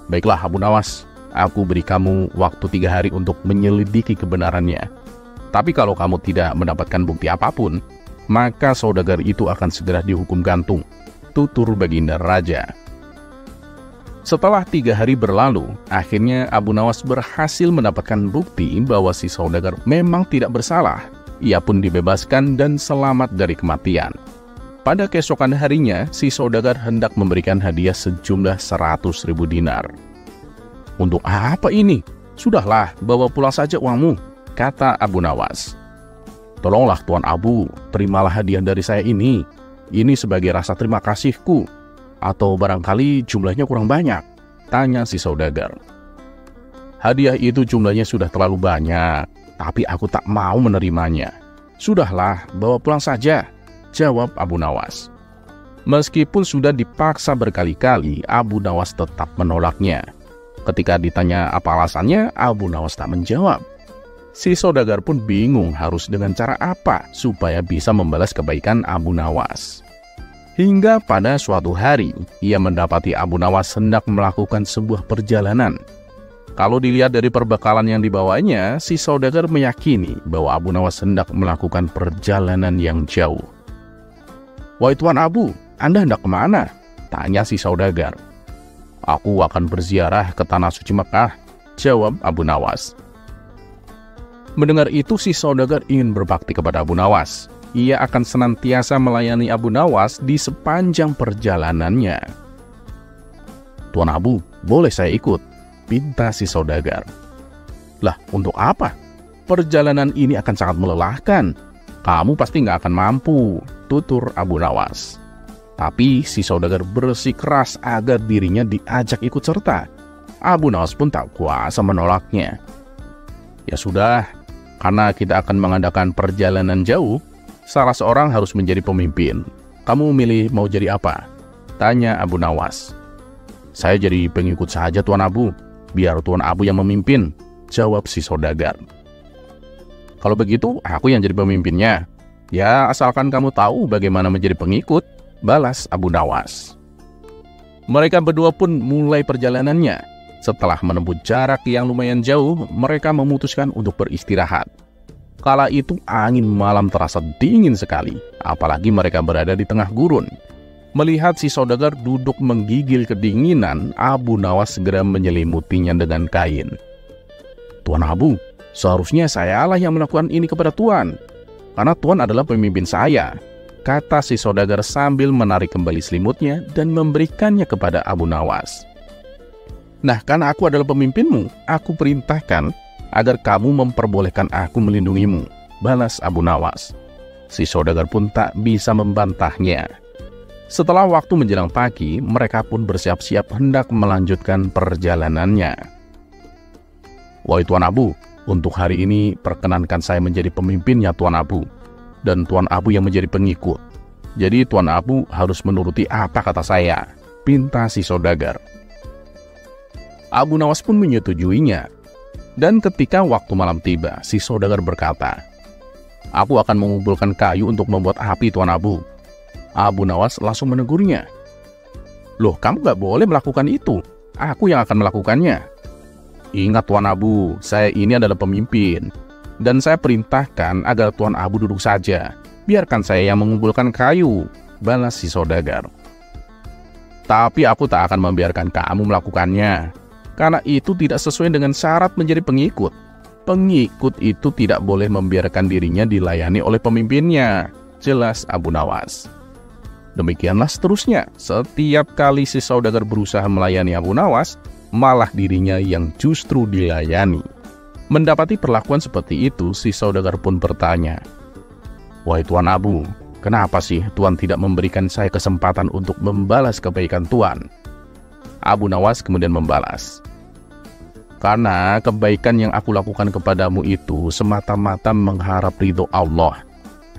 Baiklah Abu Nawas, aku beri kamu waktu 3 hari untuk menyelidiki kebenarannya. Tapi kalau kamu tidak mendapatkan bukti apapun, maka saudagar itu akan segera dihukum gantung, tutur Baginda Raja. Setelah 3 hari berlalu, akhirnya Abu Nawas berhasil mendapatkan bukti bahwa si saudagar memang tidak bersalah. Ia pun dibebaskan dan selamat dari kematian. Pada keesokan harinya, si saudagar hendak memberikan hadiah sejumlah 100.000 dinar. Untuk apa ini? Sudahlah, bawa pulang saja uangmu, kata Abu Nawas. Tolonglah Tuan Abu, terimalah hadiah dari saya ini. Ini sebagai rasa terima kasihku. Atau barangkali jumlahnya kurang banyak, tanya si saudagar. Hadiah itu jumlahnya sudah terlalu banyak, tapi aku tak mau menerimanya. Sudahlah, bawa pulang saja, jawab Abu Nawas. Meskipun sudah dipaksa berkali-kali, Abu Nawas tetap menolaknya. Ketika ditanya apa alasannya, Abu Nawas tak menjawab. Si saudagar pun bingung harus dengan cara apa supaya bisa membalas kebaikan Abu Nawas. Hingga pada suatu hari, ia mendapati Abu Nawas hendak melakukan sebuah perjalanan. Kalau dilihat dari perbekalan yang dibawanya, si saudagar meyakini bahwa Abu Nawas hendak melakukan perjalanan yang jauh. Wahai Tuan Abu, Anda hendak kemana? Tanya si saudagar. Aku akan berziarah ke Tanah Suci Mekah, jawab Abu Nawas. Mendengar itu, si saudagar ingin berbakti kepada Abu Nawas. Ia akan senantiasa melayani Abu Nawas di sepanjang perjalanannya. Tuan Abu, boleh saya ikut? Pinta si saudagar. Lah, untuk apa? Perjalanan ini akan sangat melelahkan. Kamu pasti nggak akan mampu, tutur Abu Nawas. Tapi si saudagar bersikeras agar dirinya diajak ikut serta. Abu Nawas pun tak kuasa menolaknya. Ya sudah, karena kita akan mengadakan perjalanan jauh, salah seorang harus menjadi pemimpin. Kamu milih mau jadi apa? Tanya Abu Nawas. Saya jadi pengikut saja Tuan Abu. Biar Tuan Abu yang memimpin, jawab si saudagar. Kalau begitu, aku yang jadi pemimpinnya. Ya, asalkan kamu tahu bagaimana menjadi pengikut, balas Abu Nawas. Mereka berdua pun mulai perjalanannya. Setelah menempuh jarak yang lumayan jauh, mereka memutuskan untuk beristirahat. Kala itu angin malam terasa dingin sekali, apalagi mereka berada di tengah gurun. Melihat si saudagar duduk menggigil kedinginan, Abu Nawas segera menyelimutinya dengan kain. Tuan Abu, seharusnya sayalah yang melakukan ini kepada Tuan, karena Tuan adalah pemimpin saya, kata si saudagar sambil menarik kembali selimutnya dan memberikannya kepada Abu Nawas. Nah, karena aku adalah pemimpinmu, aku perintahkan agar kamu memperbolehkan aku melindungimu, balas Abu Nawas. Si saudagar pun tak bisa membantahnya. Setelah waktu menjelang pagi, mereka pun bersiap-siap hendak melanjutkan perjalanannya. Wahai Tuan Abu, untuk hari ini perkenankan saya menjadi pemimpinnya Tuan Abu, dan Tuan Abu yang menjadi pengikut. Jadi Tuan Abu harus menuruti apa kata saya, pinta si saudagar. Abu Nawas pun menyetujuinya. Dan ketika waktu malam tiba, si saudagar berkata, aku akan mengumpulkan kayu untuk membuat api Tuan Abu. Abu Nawas langsung menegurnya. Loh, kamu gak boleh melakukan itu. Aku yang akan melakukannya. Ingat Tuan Abu, saya ini adalah pemimpin. Dan saya perintahkan agar Tuan Abu duduk saja. Biarkan saya yang mengumpulkan kayu, balas si saudagar. Tapi aku tak akan membiarkan kamu melakukannya. Karena itu tidak sesuai dengan syarat menjadi pengikut. Pengikut itu tidak boleh membiarkan dirinya dilayani oleh pemimpinnya, jelas Abu Nawas. Demikianlah seterusnya, setiap kali si saudagar berusaha melayani Abu Nawas, malah dirinya yang justru dilayani. Mendapati perlakuan seperti itu, si saudagar pun bertanya, wahai Tuan Abu, kenapa sih Tuan tidak memberikan saya kesempatan untuk membalas kebaikan Tuan? Abu Nawas kemudian membalas, karena kebaikan yang aku lakukan kepadamu itu semata-mata mengharap ridho Allah.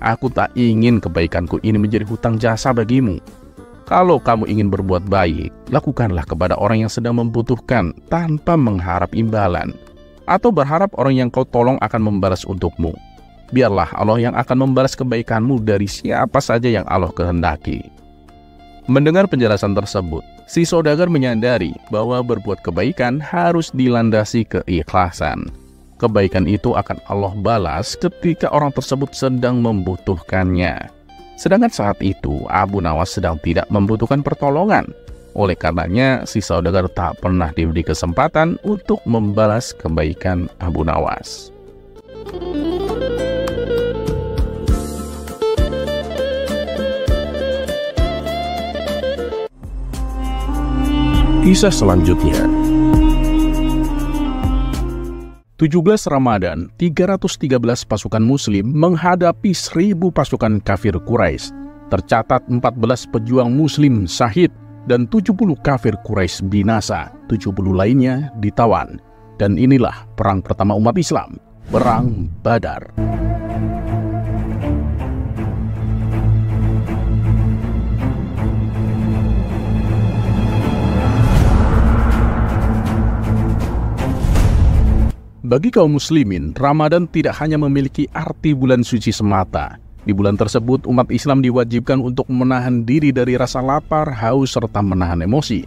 Aku tak ingin kebaikanku ini menjadi hutang jasa bagimu. Kalau kamu ingin berbuat baik, lakukanlah kepada orang yang sedang membutuhkan tanpa mengharap imbalan, atau berharap orang yang kau tolong akan membalas untukmu. Biarlah Allah yang akan membalas kebaikanmu dari siapa saja yang Allah kehendaki. Mendengar penjelasan tersebut, si saudagar menyadari bahwa berbuat kebaikan harus dilandasi keikhlasan. Kebaikan itu akan Allah balas ketika orang tersebut sedang membutuhkannya. Sedangkan saat itu, Abu Nawas sedang tidak membutuhkan pertolongan. Oleh karenanya, si saudagar tak pernah diberi kesempatan untuk membalas kebaikan Abu Nawas. Kisah selanjutnya. 17 Ramadan, 313 pasukan muslim menghadapi 1000 pasukan kafir Quraisy. Tercatat 14 pejuang muslim syahid dan 70 kafir Quraisy binasa, 70 lainnya ditawan. Dan inilah perang pertama umat Islam, Perang Badar. Bagi kaum muslimin, Ramadan tidak hanya memiliki arti bulan suci semata. Di bulan tersebut, umat Islam diwajibkan untuk menahan diri dari rasa lapar, haus, serta menahan emosi.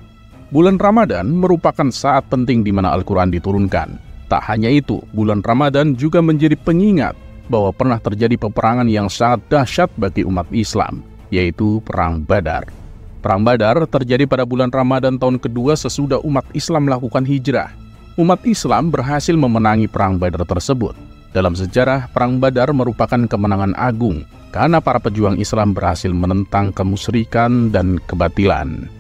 Bulan Ramadan merupakan saat penting di mana Al-Quran diturunkan. Tak hanya itu, bulan Ramadan juga menjadi pengingat bahwa pernah terjadi peperangan yang sangat dahsyat bagi umat Islam, yaitu Perang Badar. Perang Badar terjadi pada bulan Ramadan tahun kedua sesudah umat Islam melakukan hijrah. Umat Islam berhasil memenangi Perang Badar tersebut. Dalam sejarah, Perang Badar merupakan kemenangan agung karena para pejuang Islam berhasil menentang kemusyrikan dan kebatilan.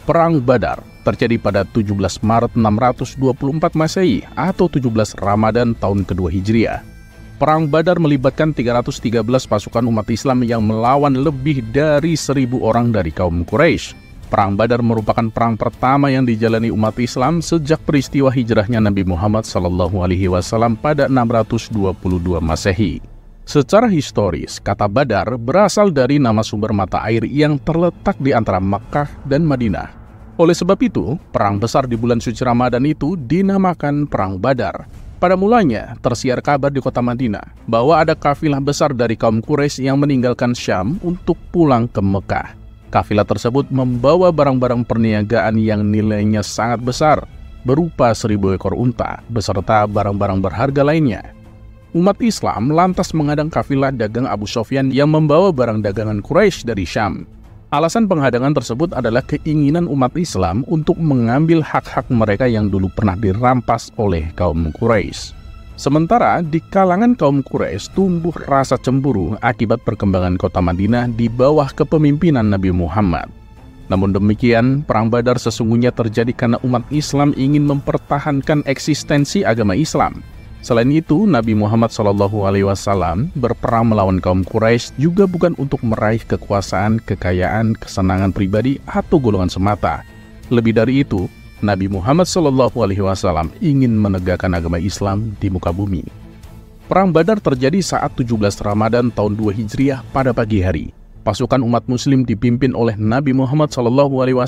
Perang Badar terjadi pada 17 Maret 624 Masehi atau 17 Ramadan tahun kedua Hijriah. Perang Badar melibatkan 313 pasukan umat Islam yang melawan lebih dari 1000 orang dari kaum Quraisy. Perang Badar merupakan perang pertama yang dijalani umat Islam sejak peristiwa hijrahnya Nabi Muhammad SAW pada 622 Masehi. Secara historis, kata Badar berasal dari nama sumber mata air yang terletak di antara Makkah dan Madinah. Oleh sebab itu, perang besar di bulan suci Ramadan itu dinamakan Perang Badar. Pada mulanya, tersiar kabar di kota Madinah bahwa ada kafilah besar dari kaum Quraisy yang meninggalkan Syam untuk pulang ke Mekah. Kafilah tersebut membawa barang-barang perniagaan yang nilainya sangat besar, berupa 1.000 ekor unta, beserta barang-barang berharga lainnya. Umat Islam lantas menghadang kafilah dagang Abu Sufyan yang membawa barang dagangan Quraisy dari Syam. Alasan penghadangan tersebut adalah keinginan umat Islam untuk mengambil hak-hak mereka yang dulu pernah dirampas oleh kaum Quraisy. Sementara di kalangan kaum Quraisy tumbuh rasa cemburu akibat perkembangan kota Madinah di bawah kepemimpinan Nabi Muhammad. Namun demikian, Perang Badar sesungguhnya terjadi karena umat Islam ingin mempertahankan eksistensi agama Islam. Selain itu, Nabi Muhammad SAW berperang melawan kaum Quraisy juga bukan untuk meraih kekuasaan, kekayaan, kesenangan pribadi, atau golongan semata. Lebih dari itu, Nabi Muhammad SAW ingin menegakkan agama Islam di muka bumi. Perang Badar terjadi saat 17 Ramadan tahun 2 Hijriah pada pagi hari. Pasukan umat muslim dipimpin oleh Nabi Muhammad SAW,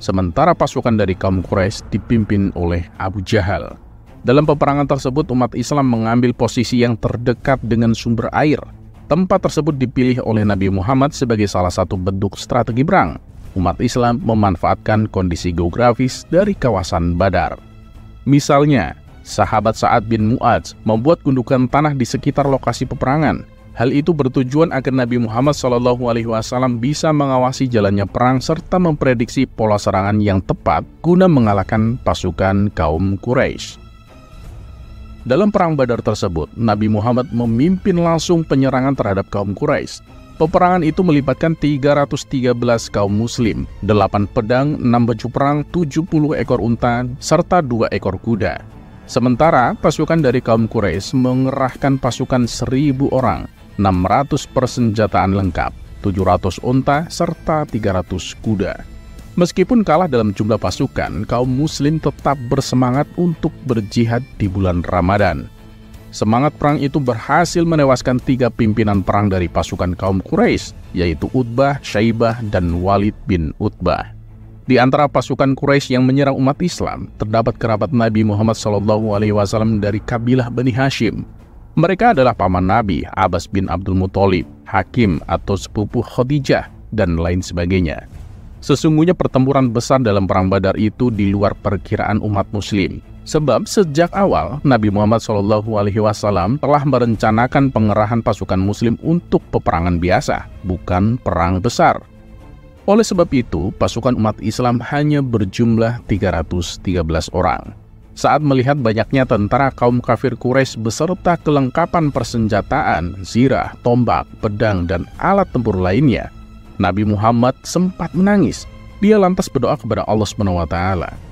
sementara pasukan dari kaum Quraisy dipimpin oleh Abu Jahal. Dalam peperangan tersebut, umat Islam mengambil posisi yang terdekat dengan sumber air. Tempat tersebut dipilih oleh Nabi Muhammad sebagai salah satu bentuk strategi perang. Umat Islam memanfaatkan kondisi geografis dari kawasan Badar. Misalnya, sahabat Sa'ad bin Mu'adz membuat gundukan tanah di sekitar lokasi peperangan. Hal itu bertujuan agar Nabi Muhammad SAW bisa mengawasi jalannya perang serta memprediksi pola serangan yang tepat guna mengalahkan pasukan kaum Quraisy. Dalam Perang Badar tersebut, Nabi Muhammad memimpin langsung penyerangan terhadap kaum Quraisy. Peperangan itu melibatkan 313 kaum muslim, 8 pedang, 6 baju perang, 70 ekor unta, serta 2 ekor kuda. Sementara pasukan dari kaum Quraisy mengerahkan pasukan 1.000 orang, 600 persenjataan lengkap, 700 unta, serta 300 kuda. Meskipun kalah dalam jumlah pasukan, kaum muslim tetap bersemangat untuk berjihad di bulan Ramadan. Semangat perang itu berhasil menewaskan 3 pimpinan perang dari pasukan kaum Quraisy, yaitu Utbah, Syaibah, dan Walid bin Utbah. Di antara pasukan Quraisy yang menyerang umat Islam, terdapat kerabat Nabi Muhammad SAW dari kabilah Bani Hashim. Mereka adalah paman Nabi, Abbas bin Abdul Muthalib, Hakim atau sepupu Khadijah, dan lain sebagainya. Sesungguhnya pertempuran besar dalam Perang Badar itu di luar perkiraan umat muslim. Sebab sejak awal Nabi Muhammad SAW telah merencanakan pengerahan pasukan muslim untuk peperangan biasa, bukan perang besar. Oleh sebab itu, pasukan umat Islam hanya berjumlah 313 orang. Saat melihat banyaknya tentara kaum kafir Quraisy beserta kelengkapan persenjataan, zirah, tombak, pedang, dan alat tempur lainnya, Nabi Muhammad sempat menangis. Dia lantas berdoa kepada Allah SWT.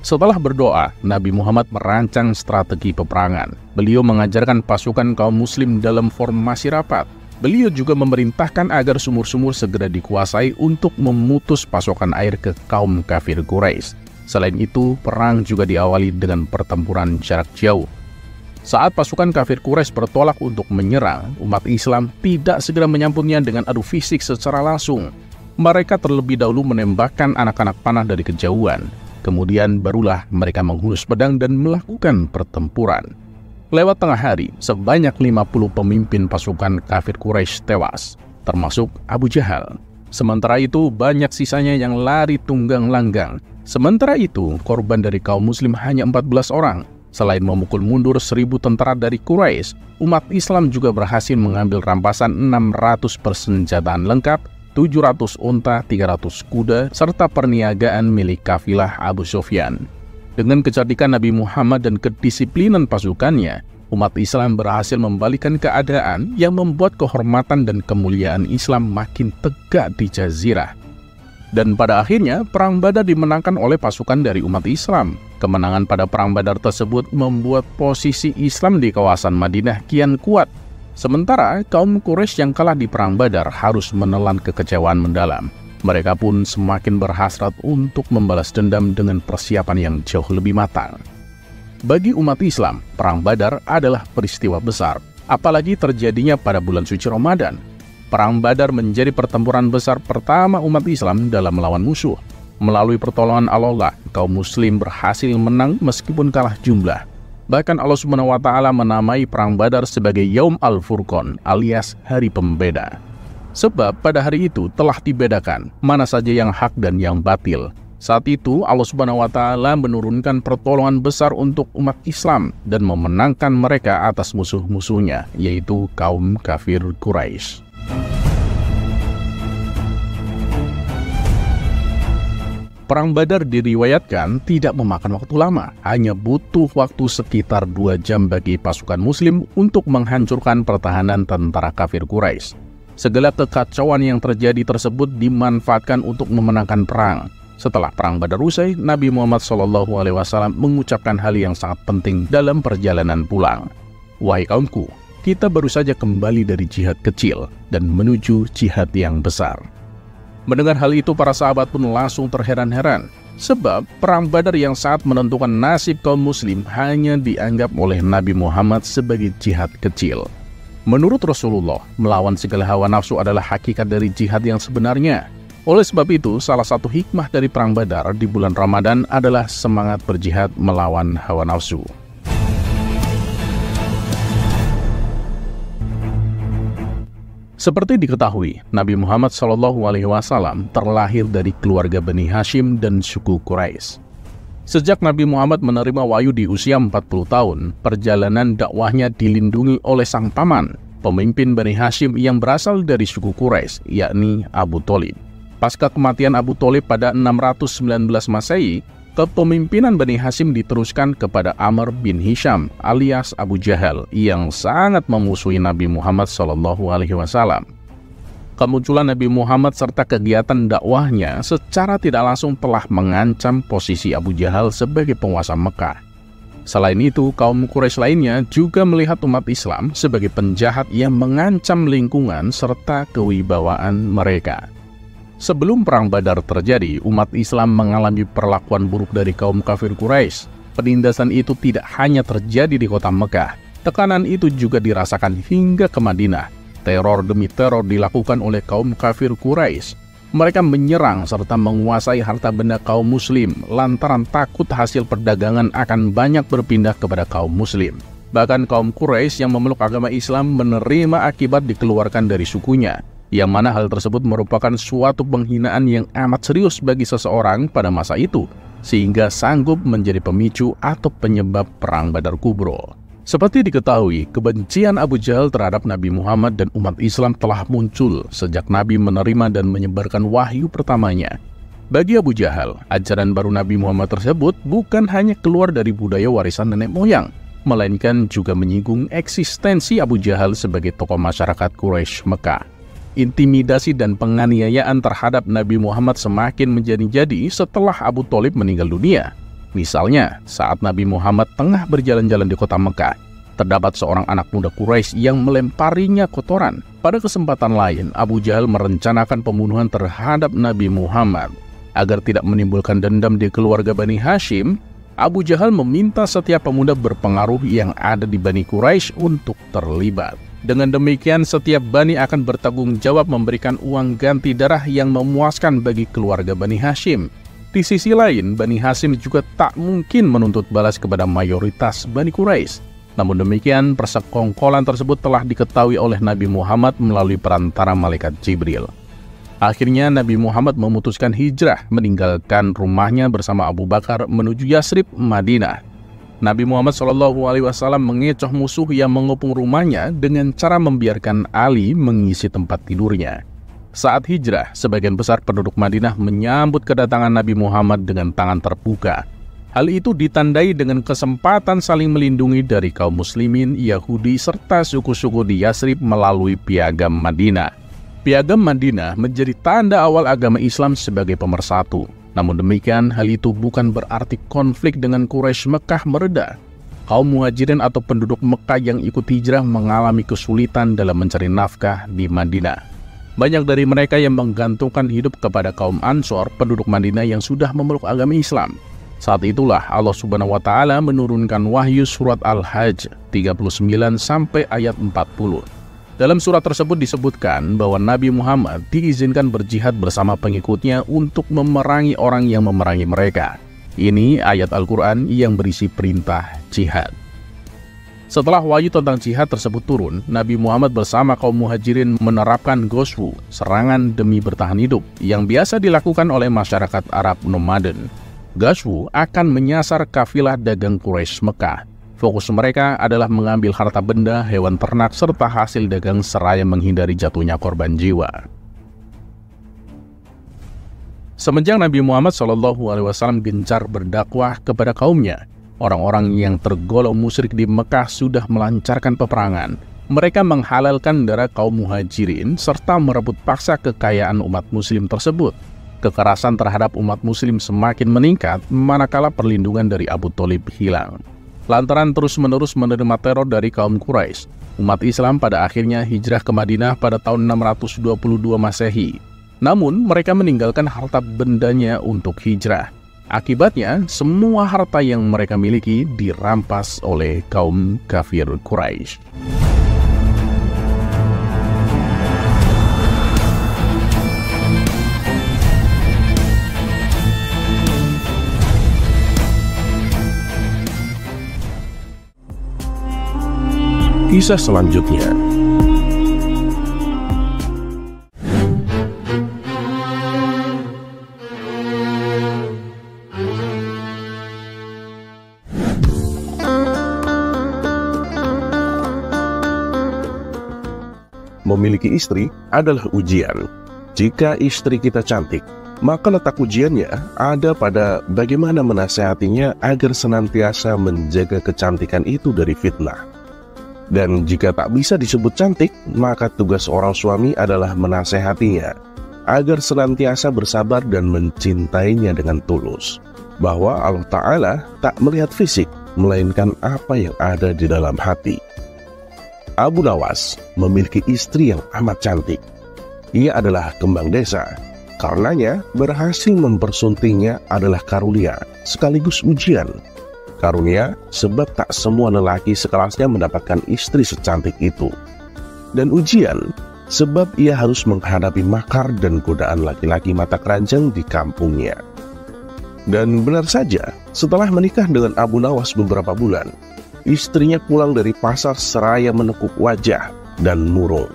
Setelah berdoa, Nabi Muhammad merancang strategi peperangan. Beliau mengajarkan pasukan kaum muslim dalam formasi rapat. Beliau juga memerintahkan agar sumur-sumur segera dikuasai untuk memutus pasokan air ke kaum kafir Quraisy. Selain itu, perang juga diawali dengan pertempuran jarak jauh. Saat pasukan kafir Quraisy bertolak untuk menyerang, umat Islam tidak segera menyambutnya dengan adu fisik secara langsung. Mereka terlebih dahulu menembakkan anak-anak panah dari kejauhan. Kemudian barulah mereka menghunus pedang dan melakukan pertempuran. Lewat tengah hari, sebanyak 50 pemimpin pasukan kafir Quraisy tewas, termasuk Abu Jahal. Sementara itu, banyak sisanya yang lari tunggang langgang. Sementara itu, korban dari kaum muslim hanya 14 orang. Selain memukul mundur 1.000 tentara dari Quraisy, umat Islam juga berhasil mengambil rampasan 600 persenjataan lengkap, 700 unta, 300 kuda, serta perniagaan milik kafilah Abu Sufyan. Dengan kecerdikan Nabi Muhammad dan kedisiplinan pasukannya, umat Islam berhasil membalikkan keadaan yang membuat kehormatan dan kemuliaan Islam makin tegak di Jazirah. Dan pada akhirnya, Perang Badar dimenangkan oleh pasukan dari umat Islam. Kemenangan pada Perang Badar tersebut membuat posisi Islam di kawasan Madinah kian kuat. Sementara kaum Quraisy yang kalah di Perang Badar harus menelan kekecewaan mendalam. Mereka pun semakin berhasrat untuk membalas dendam dengan persiapan yang jauh lebih matang. Bagi umat Islam, Perang Badar adalah peristiwa besar. apalagi terjadinya pada bulan suci Ramadan. Perang Badar menjadi pertempuran besar pertama umat Islam dalam melawan musuh. Melalui pertolongan Allah, kaum muslim berhasil menang meskipun kalah jumlah. Bahkan Allah Subhanahu wa Ta'ala menamai Perang Badar sebagai Yaum Al-Furqan alias Hari Pembeda. Sebab pada hari itu telah dibedakan mana saja yang hak dan yang batil. Saat itu Allah Subhanahu wa Ta'ala menurunkan pertolongan besar untuk umat Islam dan memenangkan mereka atas musuh-musuhnya, yaitu kaum kafir Quraisy. Perang Badar diriwayatkan tidak memakan waktu lama, hanya butuh waktu sekitar 2 jam bagi pasukan muslim untuk menghancurkan pertahanan tentara kafir Quraisy. Segala kekacauan yang terjadi tersebut dimanfaatkan untuk memenangkan perang. Setelah Perang Badar usai, Nabi Muhammad SAW mengucapkan hal yang sangat penting dalam perjalanan pulang. Wahai kaumku, kita baru saja kembali dari jihad kecil dan menuju jihad yang besar. Mendengar hal itu, para sahabat pun langsung terheran-heran, sebab Perang Badar yang sangat menentukan nasib kaum muslim hanya dianggap oleh Nabi Muhammad sebagai jihad kecil. Menurut Rasulullah, melawan segala hawa nafsu adalah hakikat dari jihad yang sebenarnya. Oleh sebab itu, salah satu hikmah dari Perang Badar di bulan Ramadan adalah semangat berjihad melawan hawa nafsu. Seperti diketahui, Nabi Muhammad SAW terlahir dari keluarga Bani Hashim dan suku Quraisy. Sejak Nabi Muhammad menerima wahyu di usia 40 tahun, perjalanan dakwahnya dilindungi oleh sang paman, pemimpin Bani Hashim yang berasal dari suku Quraisy, yakni Abu Tholib. Pasca kematian Abu Tholib pada 619 Masehi, kepemimpinan Bani Hashim diteruskan kepada Amr bin Hisham alias Abu Jahal yang sangat memusuhi Nabi Muhammad SAW. Kemunculan Nabi Muhammad serta kegiatan dakwahnya secara tidak langsung telah mengancam posisi Abu Jahal sebagai penguasa Mekah. Selain itu, kaum Quraisy lainnya juga melihat umat Islam sebagai penjahat yang mengancam lingkungan serta kewibawaan mereka. Sebelum Perang Badar terjadi, umat Islam mengalami perlakuan buruk dari kaum kafir Quraisy. Penindasan itu tidak hanya terjadi di kota Mekah, tekanan itu juga dirasakan hingga ke Madinah. Teror demi teror dilakukan oleh kaum kafir Quraisy. Mereka menyerang serta menguasai harta benda kaum muslim lantaran takut hasil perdagangan akan banyak berpindah kepada kaum muslim. Bahkan kaum Quraisy yang memeluk agama Islam menerima akibat dikeluarkan dari sukunya, yang mana hal tersebut merupakan suatu penghinaan yang amat serius bagi seseorang pada masa itu, sehingga sanggup menjadi pemicu atau penyebab Perang Badar Kubro. Seperti diketahui, kebencian Abu Jahal terhadap Nabi Muhammad dan umat Islam telah muncul sejak Nabi menerima dan menyebarkan wahyu pertamanya. Bagi Abu Jahal, ajaran baru Nabi Muhammad tersebut bukan hanya keluar dari budaya warisan nenek moyang, melainkan juga menyinggung eksistensi Abu Jahal sebagai tokoh masyarakat Quraisy Mekah. Intimidasi dan penganiayaan terhadap Nabi Muhammad semakin menjadi-jadi setelah Abu Tholib meninggal dunia. Misalnya, saat Nabi Muhammad tengah berjalan-jalan di kota Mekah, terdapat seorang anak muda Quraisy yang melemparinya kotoran. Pada kesempatan lain, Abu Jahal merencanakan pembunuhan terhadap Nabi Muhammad. Agar tidak menimbulkan dendam di keluarga Bani Hashim, Abu Jahal meminta setiap pemuda berpengaruh yang ada di Bani Quraisy untuk terlibat. Dengan demikian, setiap Bani akan bertanggung jawab memberikan uang ganti darah yang memuaskan bagi keluarga Bani Hashim. Di sisi lain, Bani Hashim juga tak mungkin menuntut balas kepada mayoritas Bani Quraisy. Namun demikian, persekongkolan tersebut telah diketahui oleh Nabi Muhammad melalui perantara malaikat Jibril. Akhirnya Nabi Muhammad memutuskan hijrah, meninggalkan rumahnya bersama Abu Bakar menuju Yasrib, Madinah. Nabi Muhammad SAW mengecoh musuh yang mengepung rumahnya dengan cara membiarkan Ali mengisi tempat tidurnya. Saat hijrah, sebagian besar penduduk Madinah menyambut kedatangan Nabi Muhammad dengan tangan terbuka. Hal itu ditandai dengan kesempatan saling melindungi dari kaum muslimin, Yahudi, serta suku-suku di Yasrib melalui Piagam Madinah. Piagam Madinah menjadi tanda awal agama Islam sebagai pemersatu. Namun demikian, hal itu bukan berarti konflik dengan Quraisy Mekah mereda. Kaum muhajirin atau penduduk Mekah yang ikut hijrah mengalami kesulitan dalam mencari nafkah di Madinah. Banyak dari mereka yang menggantungkan hidup kepada kaum Ansor, penduduk Madinah yang sudah memeluk agama Islam. Saat itulah Allah Subhanahu wa Ta'ala menurunkan wahyu surat Al-Hajj 39 sampai ayat 40. Dalam surat tersebut disebutkan bahwa Nabi Muhammad diizinkan berjihad bersama pengikutnya untuk memerangi orang yang memerangi mereka. Ini ayat Al-Quran yang berisi perintah jihad. Setelah wahyu tentang jihad tersebut turun, Nabi Muhammad bersama kaum muhajirin menerapkan ghazwu, serangan demi bertahan hidup, yang biasa dilakukan oleh masyarakat Arab nomaden. Ghazwu akan menyasar kafilah dagang Quraisy Mekah. Fokus mereka adalah mengambil harta benda, hewan ternak, serta hasil dagang seraya menghindari jatuhnya korban jiwa. Semenjak Nabi Muhammad SAW gencar berdakwah kepada kaumnya, orang-orang yang tergolong musyrik di Mekah sudah melancarkan peperangan. Mereka menghalalkan darah kaum muhajirin serta merebut paksa kekayaan umat muslim tersebut. Kekerasan terhadap umat muslim semakin meningkat manakala perlindungan dari Abu Thalib hilang. Lantaran terus-menerus menerima teror dari kaum Quraisy, umat Islam pada akhirnya hijrah ke Madinah pada tahun 622 Masehi. Namun, mereka meninggalkan harta bendanya untuk hijrah. Akibatnya, semua harta yang mereka miliki dirampas oleh kaum kafir Quraisy. Kisah selanjutnya. Memiliki istri adalah ujian. Jika istri kita cantik, maka letak ujiannya ada pada bagaimana menasehatinya agar senantiasa menjaga kecantikan itu dari fitnah. Dan jika tak bisa disebut cantik, maka tugas seorang suami adalah menasehatinya agar senantiasa bersabar dan mencintainya dengan tulus. Bahwa Allah Ta'ala tak melihat fisik, melainkan apa yang ada di dalam hati. Abu Nawas memiliki istri yang amat cantik. Ia adalah kembang desa. Karenanya, berhasil mempersuntingnya adalah karunia, sekaligus ujian. Karunia sebab tak semua lelaki sekelasnya mendapatkan istri secantik itu. Dan ujian sebab ia harus menghadapi makar dan godaan laki-laki mata keranjang di kampungnya. Dan benar saja, setelah menikah dengan Abu Nawas beberapa bulan, istrinya pulang dari pasar seraya menekuk wajah dan murung.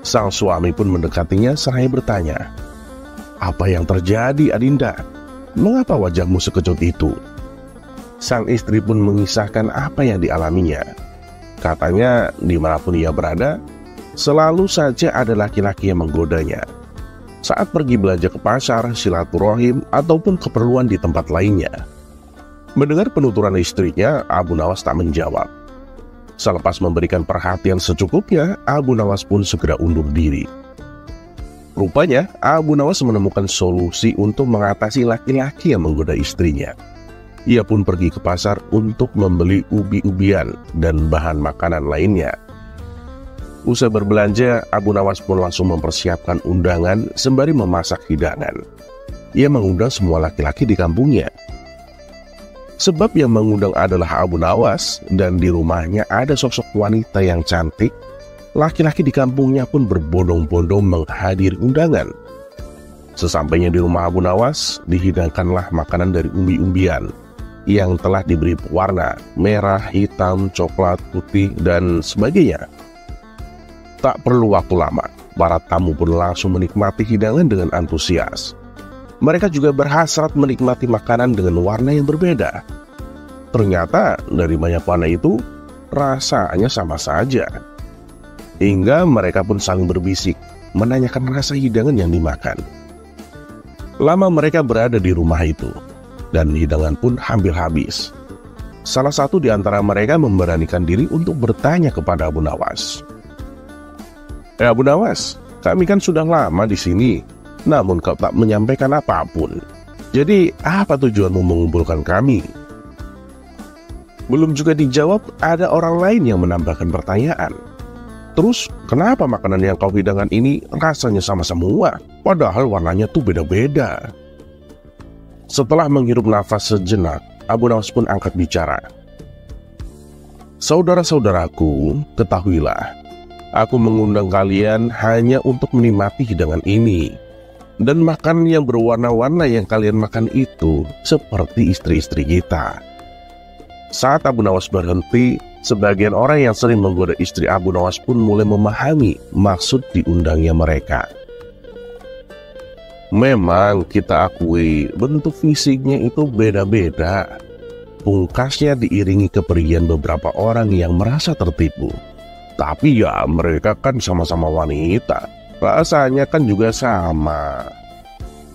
Sang suami pun mendekatinya seraya bertanya, "Apa yang terjadi, Adinda? Mengapa wajahmu sekejut itu?" Sang istri pun mengisahkan apa yang dialaminya. Katanya, dimanapun ia berada, selalu saja ada laki-laki yang menggodanya. Saat pergi belanja ke pasar, silaturahim, ataupun keperluan di tempat lainnya. Mendengar penuturan istrinya, Abu Nawas tak menjawab. Selepas memberikan perhatian secukupnya, Abu Nawas pun segera undur diri. Rupanya, Abu Nawas menemukan solusi untuk mengatasi laki-laki yang menggoda istrinya. Ia pun pergi ke pasar untuk membeli ubi-ubian dan bahan makanan lainnya. Usai berbelanja, Abu Nawas pun langsung mempersiapkan undangan sembari memasak hidangan. Ia mengundang semua laki-laki di kampungnya. Sebab yang mengundang adalah Abu Nawas dan di rumahnya ada sosok wanita yang cantik, laki-laki di kampungnya pun berbondong-bondong menghadiri undangan. Sesampainya di rumah Abu Nawas, dihidangkanlah makanan dari umbi-umbian yang telah diberi warna merah, hitam, coklat, putih, dan sebagainya. Tak perlu waktu lama, para tamu pun langsung menikmati hidangan dengan antusias. Mereka juga berhasrat menikmati makanan dengan warna yang berbeda. Ternyata dari banyak warna itu, rasanya sama saja. Hingga mereka pun saling berbisik, menanyakan rasa hidangan yang dimakan. Lama mereka berada di rumah itu, dan hidangan pun hampir habis. Salah satu di antara mereka memberanikan diri untuk bertanya kepada Abu Nawas. Abu Nawas, kami kan sudah lama di sini, namun kau tak menyampaikan apapun. Jadi, apa tujuanmu mengumpulkan kami?" Belum juga dijawab, ada orang lain yang menambahkan pertanyaan. "Terus, kenapa makanan yang kau hidangkan ini rasanya sama semua, padahal warnanya tuh beda-beda?" Setelah menghirup nafas sejenak, Abu Nawas pun angkat bicara. "Saudara-saudaraku, ketahuilah, aku mengundang kalian hanya untuk menikmati hidangan ini. Dan makan yang berwarna-warna yang kalian makan itu seperti istri-istri kita." Saat Abu Nawas berhenti, sebagian orang yang sering menggoda istri Abu Nawas pun mulai memahami maksud diundangnya mereka. Memang kita akui bentuk fisiknya itu beda-beda. Pungkasnya diiringi kepergian beberapa orang yang merasa tertipu. Tapi ya mereka kan sama-sama wanita, rasanya kan juga sama.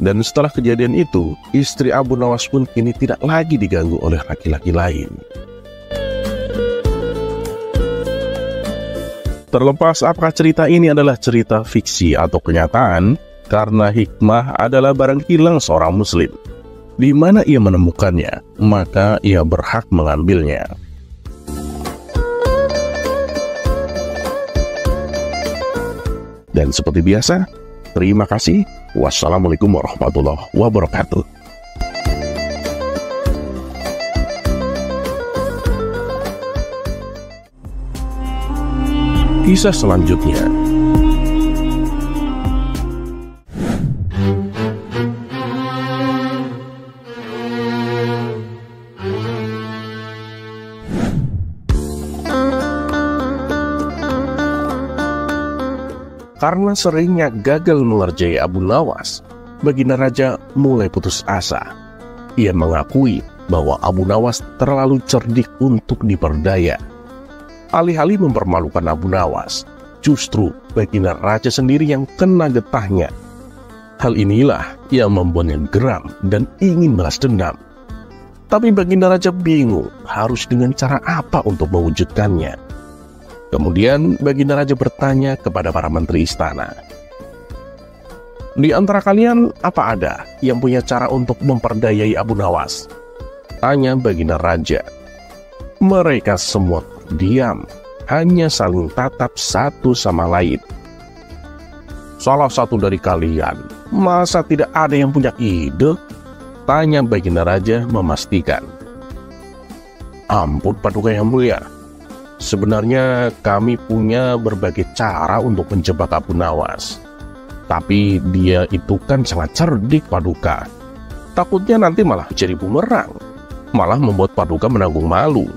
Dan setelah kejadian itu, istri Abu Nawas pun kini tidak lagi diganggu oleh laki-laki lain. Terlepas apakah cerita ini adalah cerita fiksi atau kenyataan, karena hikmah adalah barang hilang seorang muslim. Di mana ia menemukannya, maka ia berhak mengambilnya. Dan seperti biasa, terima kasih. Wassalamualaikum warahmatullahi wabarakatuh. Kisah selanjutnya. Karena seringnya gagal mengerjai Abu Nawas, Baginda Raja mulai putus asa. Ia mengakui bahwa Abu Nawas terlalu cerdik untuk diperdaya. Alih-alih mempermalukan Abu Nawas, justru Baginda Raja sendiri yang kena getahnya. Hal inilah yang membuatnya geram dan ingin balas dendam. Tapi Baginda Raja bingung harus dengan cara apa untuk mewujudkannya. Kemudian Baginda Raja bertanya kepada para menteri istana, "Di antara kalian apa ada yang punya cara untuk memperdayai Abu Nawas?" Tanya Baginda Raja. Mereka semua diam, hanya saling tatap satu sama lain. "Salah satu dari kalian, masa tidak ada yang punya ide?" Tanya Baginda Raja memastikan. "Ampun Paduka Yang Mulia, sebenarnya kami punya berbagai cara untuk menjebak Abu Nawas. Tapi dia itu kan sangat cerdik Paduka. Takutnya nanti malah jadi bumerang, malah membuat Paduka menanggung malu.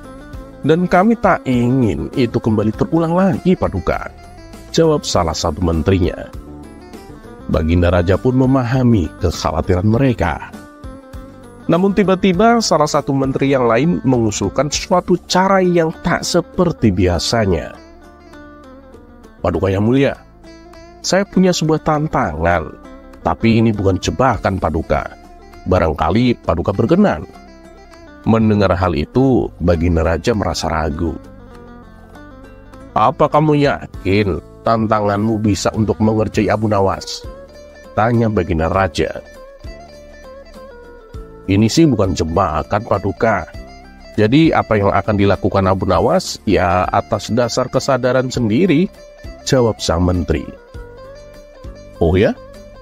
Dan kami tak ingin itu kembali terulang lagi Paduka," jawab salah satu menterinya. Baginda Raja pun memahami kekhawatiran mereka. Namun tiba-tiba salah satu menteri yang lain mengusulkan suatu cara yang tak seperti biasanya. "Paduka Yang Mulia, saya punya sebuah tantangan, tapi ini bukan jebakan Paduka. Barangkali Paduka berkenan." Mendengar hal itu, Baginda Raja merasa ragu. "Apa kamu yakin tantanganmu bisa untuk mengerjai Abu Nawas?" Tanya Baginda Raja. "Ini sih bukan jebakan Paduka. Jadi apa yang akan dilakukan Abu Nawas ya atas dasar kesadaran sendiri," jawab sang menteri. "Oh ya?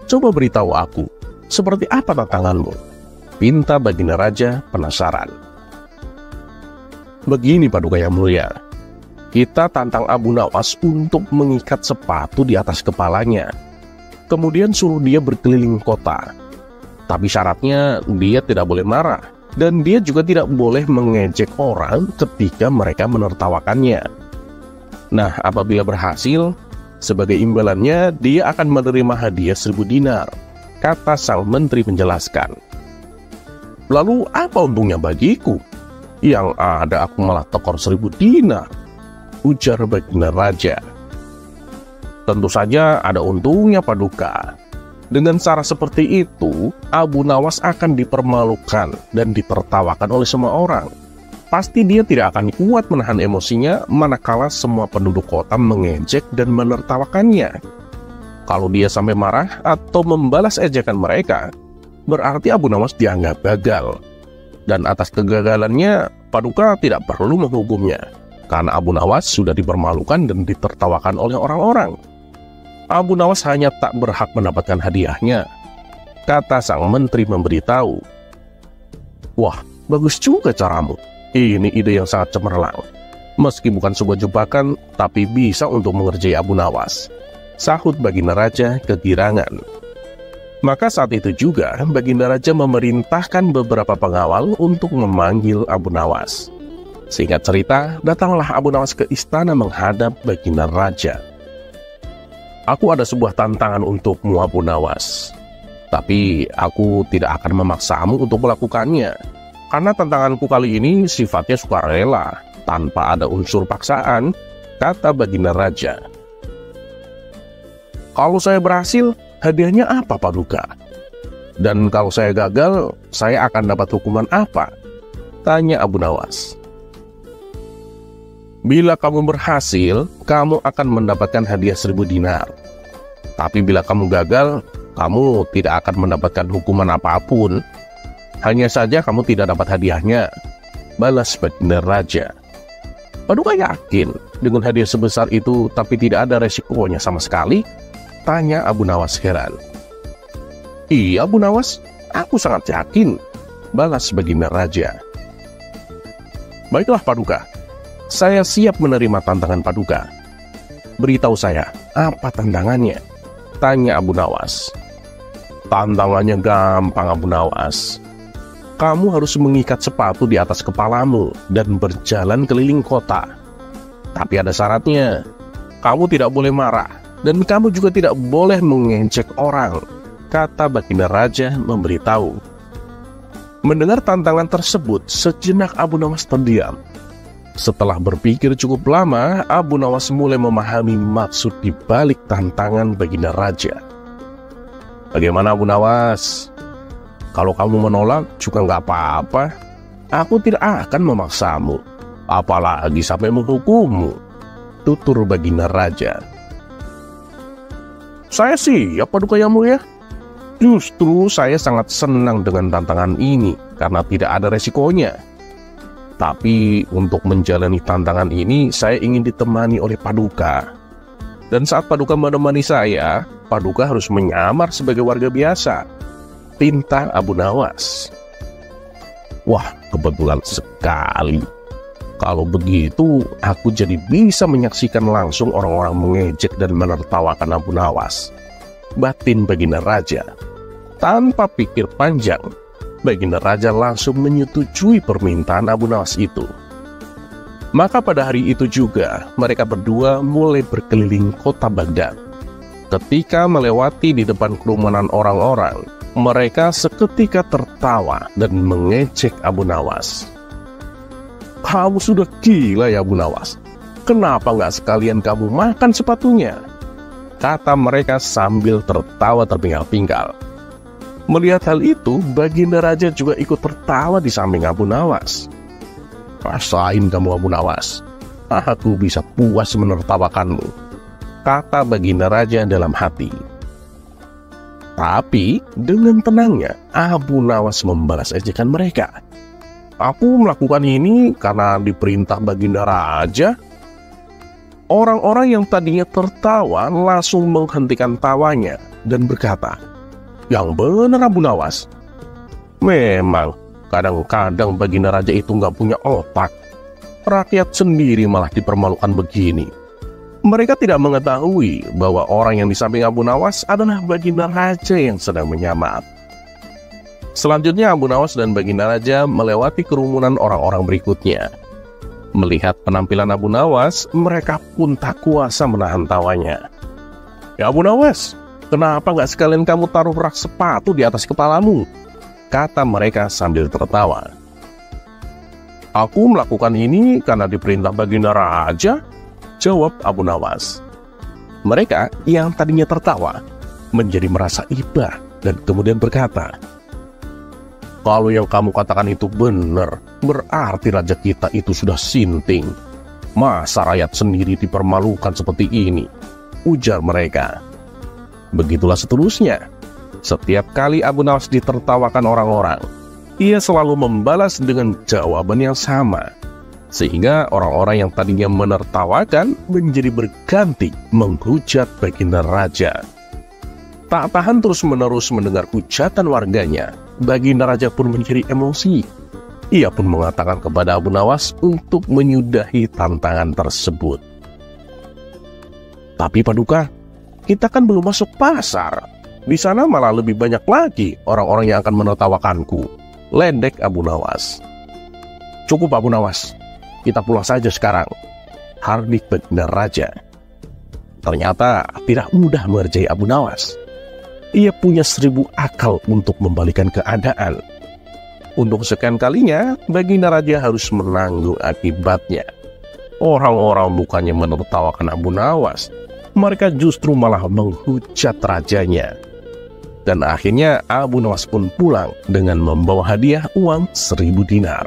Coba beritahu aku, seperti apa tantanganmu?" pinta Baginda Raja penasaran. "Begini Paduka Yang Mulia, kita tantang Abu Nawas untuk mengikat sepatu di atas kepalanya, kemudian suruh dia berkeliling kota. Tapi syaratnya dia tidak boleh marah, dan dia juga tidak boleh mengejek orang ketika mereka menertawakannya. Nah, apabila berhasil, sebagai imbalannya dia akan menerima hadiah 1000 dinar, kata sang menteri menjelaskan. "Lalu apa untungnya bagiku? Yang ada aku malah tekor 1000 dinar, ujar Baginda Raja. "Tentu saja ada untungnya Paduka. Dengan cara seperti itu, Abu Nawas akan dipermalukan dan ditertawakan oleh semua orang. Pasti dia tidak akan kuat menahan emosinya manakala semua penduduk kota mengejek dan menertawakannya. Kalau dia sampai marah atau membalas ejekan mereka, berarti Abu Nawas dianggap gagal. Dan atas kegagalannya, Paduka tidak perlu menghukumnya, karena Abu Nawas sudah dipermalukan dan ditertawakan oleh orang-orang. Abu Nawas hanya tak berhak mendapatkan hadiahnya," kata sang menteri memberitahu. Wah, bagus juga caramu. Ini ide yang sangat cemerlang. Meski bukan sebuah jebakan, tapi bisa untuk mengerjai Abu Nawas, sahut Baginda Raja kegirangan. Maka saat itu juga Baginda Raja memerintahkan beberapa pengawal untuk memanggil Abu Nawas. Singkat cerita, datanglah Abu Nawas ke istana menghadap Baginda Raja. Aku ada sebuah tantangan untukmu, Abu Nawas. Tapi aku tidak akan memaksamu untuk melakukannya. Karena tantanganku kali ini sifatnya sukarela, tanpa ada unsur paksaan, kata Baginda Raja. Kalau saya berhasil, hadiahnya apa, Paduka? Dan kalau saya gagal, saya akan dapat hukuman apa? Tanya Abu Nawas. Bila kamu berhasil, kamu akan mendapatkan hadiah 1000 dinar. Tapi bila kamu gagal, kamu tidak akan mendapatkan hukuman apapun. Hanya saja kamu tidak dapat hadiahnya, balas Baginda Raja. Paduka yakin dengan hadiah sebesar itu tapi tidak ada resikonya sama sekali? Tanya Abu Nawas heran. Iya, Abu Nawas, aku sangat yakin, balas Baginda Raja. Baiklah, Paduka. Saya siap menerima tantangan Paduka. Beritahu saya, apa tantangannya? Tanya Abu Nawas. Tantangannya gampang, Abu Nawas. Kamu harus mengikat sepatu di atas kepalamu dan berjalan keliling kota. Tapi ada syaratnya. Kamu tidak boleh marah dan kamu juga tidak boleh mengejek orang, kata Baginda Raja memberitahu. Mendengar tantangan tersebut, sejenak Abu Nawas terdiam. Setelah berpikir cukup lama, Abu Nawas mulai memahami maksud di balik tantangan Baginda Raja. Bagaimana, Abu Nawas? Kalau kamu menolak juga nggak apa-apa. Aku tidak akan memaksamu, apalagi sampai menghukummu, tutur Baginda Raja. Saya siap, Paduka Yang Mulia. Justru saya sangat senang dengan tantangan ini karena tidak ada resikonya. Tapi untuk menjalani tantangan ini, saya ingin ditemani oleh Paduka. Dan saat Paduka menemani saya, Paduka harus menyamar sebagai warga biasa, pinta Abu Nawas. Wah, kebetulan sekali. Kalau begitu, aku jadi bisa menyaksikan langsung orang-orang mengejek dan menertawakan Abu Nawas, batin Baginda Raja. Tanpa pikir panjang, Baginda Raja langsung menyetujui permintaan Abu Nawas itu. Maka pada hari itu juga, mereka berdua mulai berkeliling kota Baghdad. Ketika melewati di depan kerumunan orang-orang, mereka seketika tertawa dan mengejek Abu Nawas. Kamu sudah gila ya, Abu Nawas. Kenapa nggak sekalian kamu makan sepatunya? Kata mereka sambil tertawa terpinggal-pinggal. Melihat hal itu, Baginda Raja juga ikut tertawa di samping Abu Nawas. Rasain kamu, Abu Nawas. Aku bisa puas menertawakanmu, kata Baginda Raja dalam hati. Tapi dengan tenangnya, Abu Nawas membalas ejekan mereka. Aku melakukan ini karena diperintah Baginda Raja. Orang-orang yang tadinya tertawa langsung menghentikan tawanya dan berkata, yang benar, Abu Nawas. Memang, kadang-kadang Baginda Raja itu nggak punya otak. Rakyat sendiri malah dipermalukan begini. Mereka tidak mengetahui bahwa orang yang di samping Abu Nawas adalah Baginda Raja yang sedang menyamar. Selanjutnya Abu Nawas dan Baginda Raja melewati kerumunan orang-orang berikutnya. Melihat penampilan Abu Nawas, mereka pun tak kuasa menahan tawanya. Ya Abu Nawas, kenapa nggak sekalian kamu taruh rak sepatu di atas kepalamu? Kata mereka sambil tertawa. Aku melakukan ini karena diperintah Baginda Raja, jawab Abu Nawas. Mereka yang tadinya tertawa menjadi merasa iba dan kemudian berkata, kalau yang kamu katakan itu benar, berarti raja kita itu sudah sinting. Masa rakyat sendiri dipermalukan seperti ini? Ujar mereka. Begitulah seterusnya. Setiap kali Abu Nawas ditertawakan orang-orang, ia selalu membalas dengan jawaban yang sama. Sehingga orang-orang yang tadinya menertawakan menjadi berganti menghujat Baginda Raja. Tak tahan terus-menerus mendengar hujatan warganya, Baginda Raja pun menjadi emosi Ia pun mengatakan kepada Abu Nawas untuk menyudahi tantangan tersebut. Tapi Paduka, kita kan belum masuk pasar. Di sana malah lebih banyak lagi orang-orang yang akan menertawakanku, ledek Abu Nawas. Cukup Abu Nawas, kita pulang saja sekarang, hardik baginda raja. Ternyata tidak mudah mengerjai Abu Nawas. Ia punya 1000 akal untuk membalikan keadaan. Untuk sekian kalinya, baginda raja harus menanggung akibatnya. Orang-orang bukannya menertawakan Abu Nawas, mereka justru malah menghujat rajanya. Dan akhirnya Abu Nawas pun pulang dengan membawa hadiah uang 1000 dinar.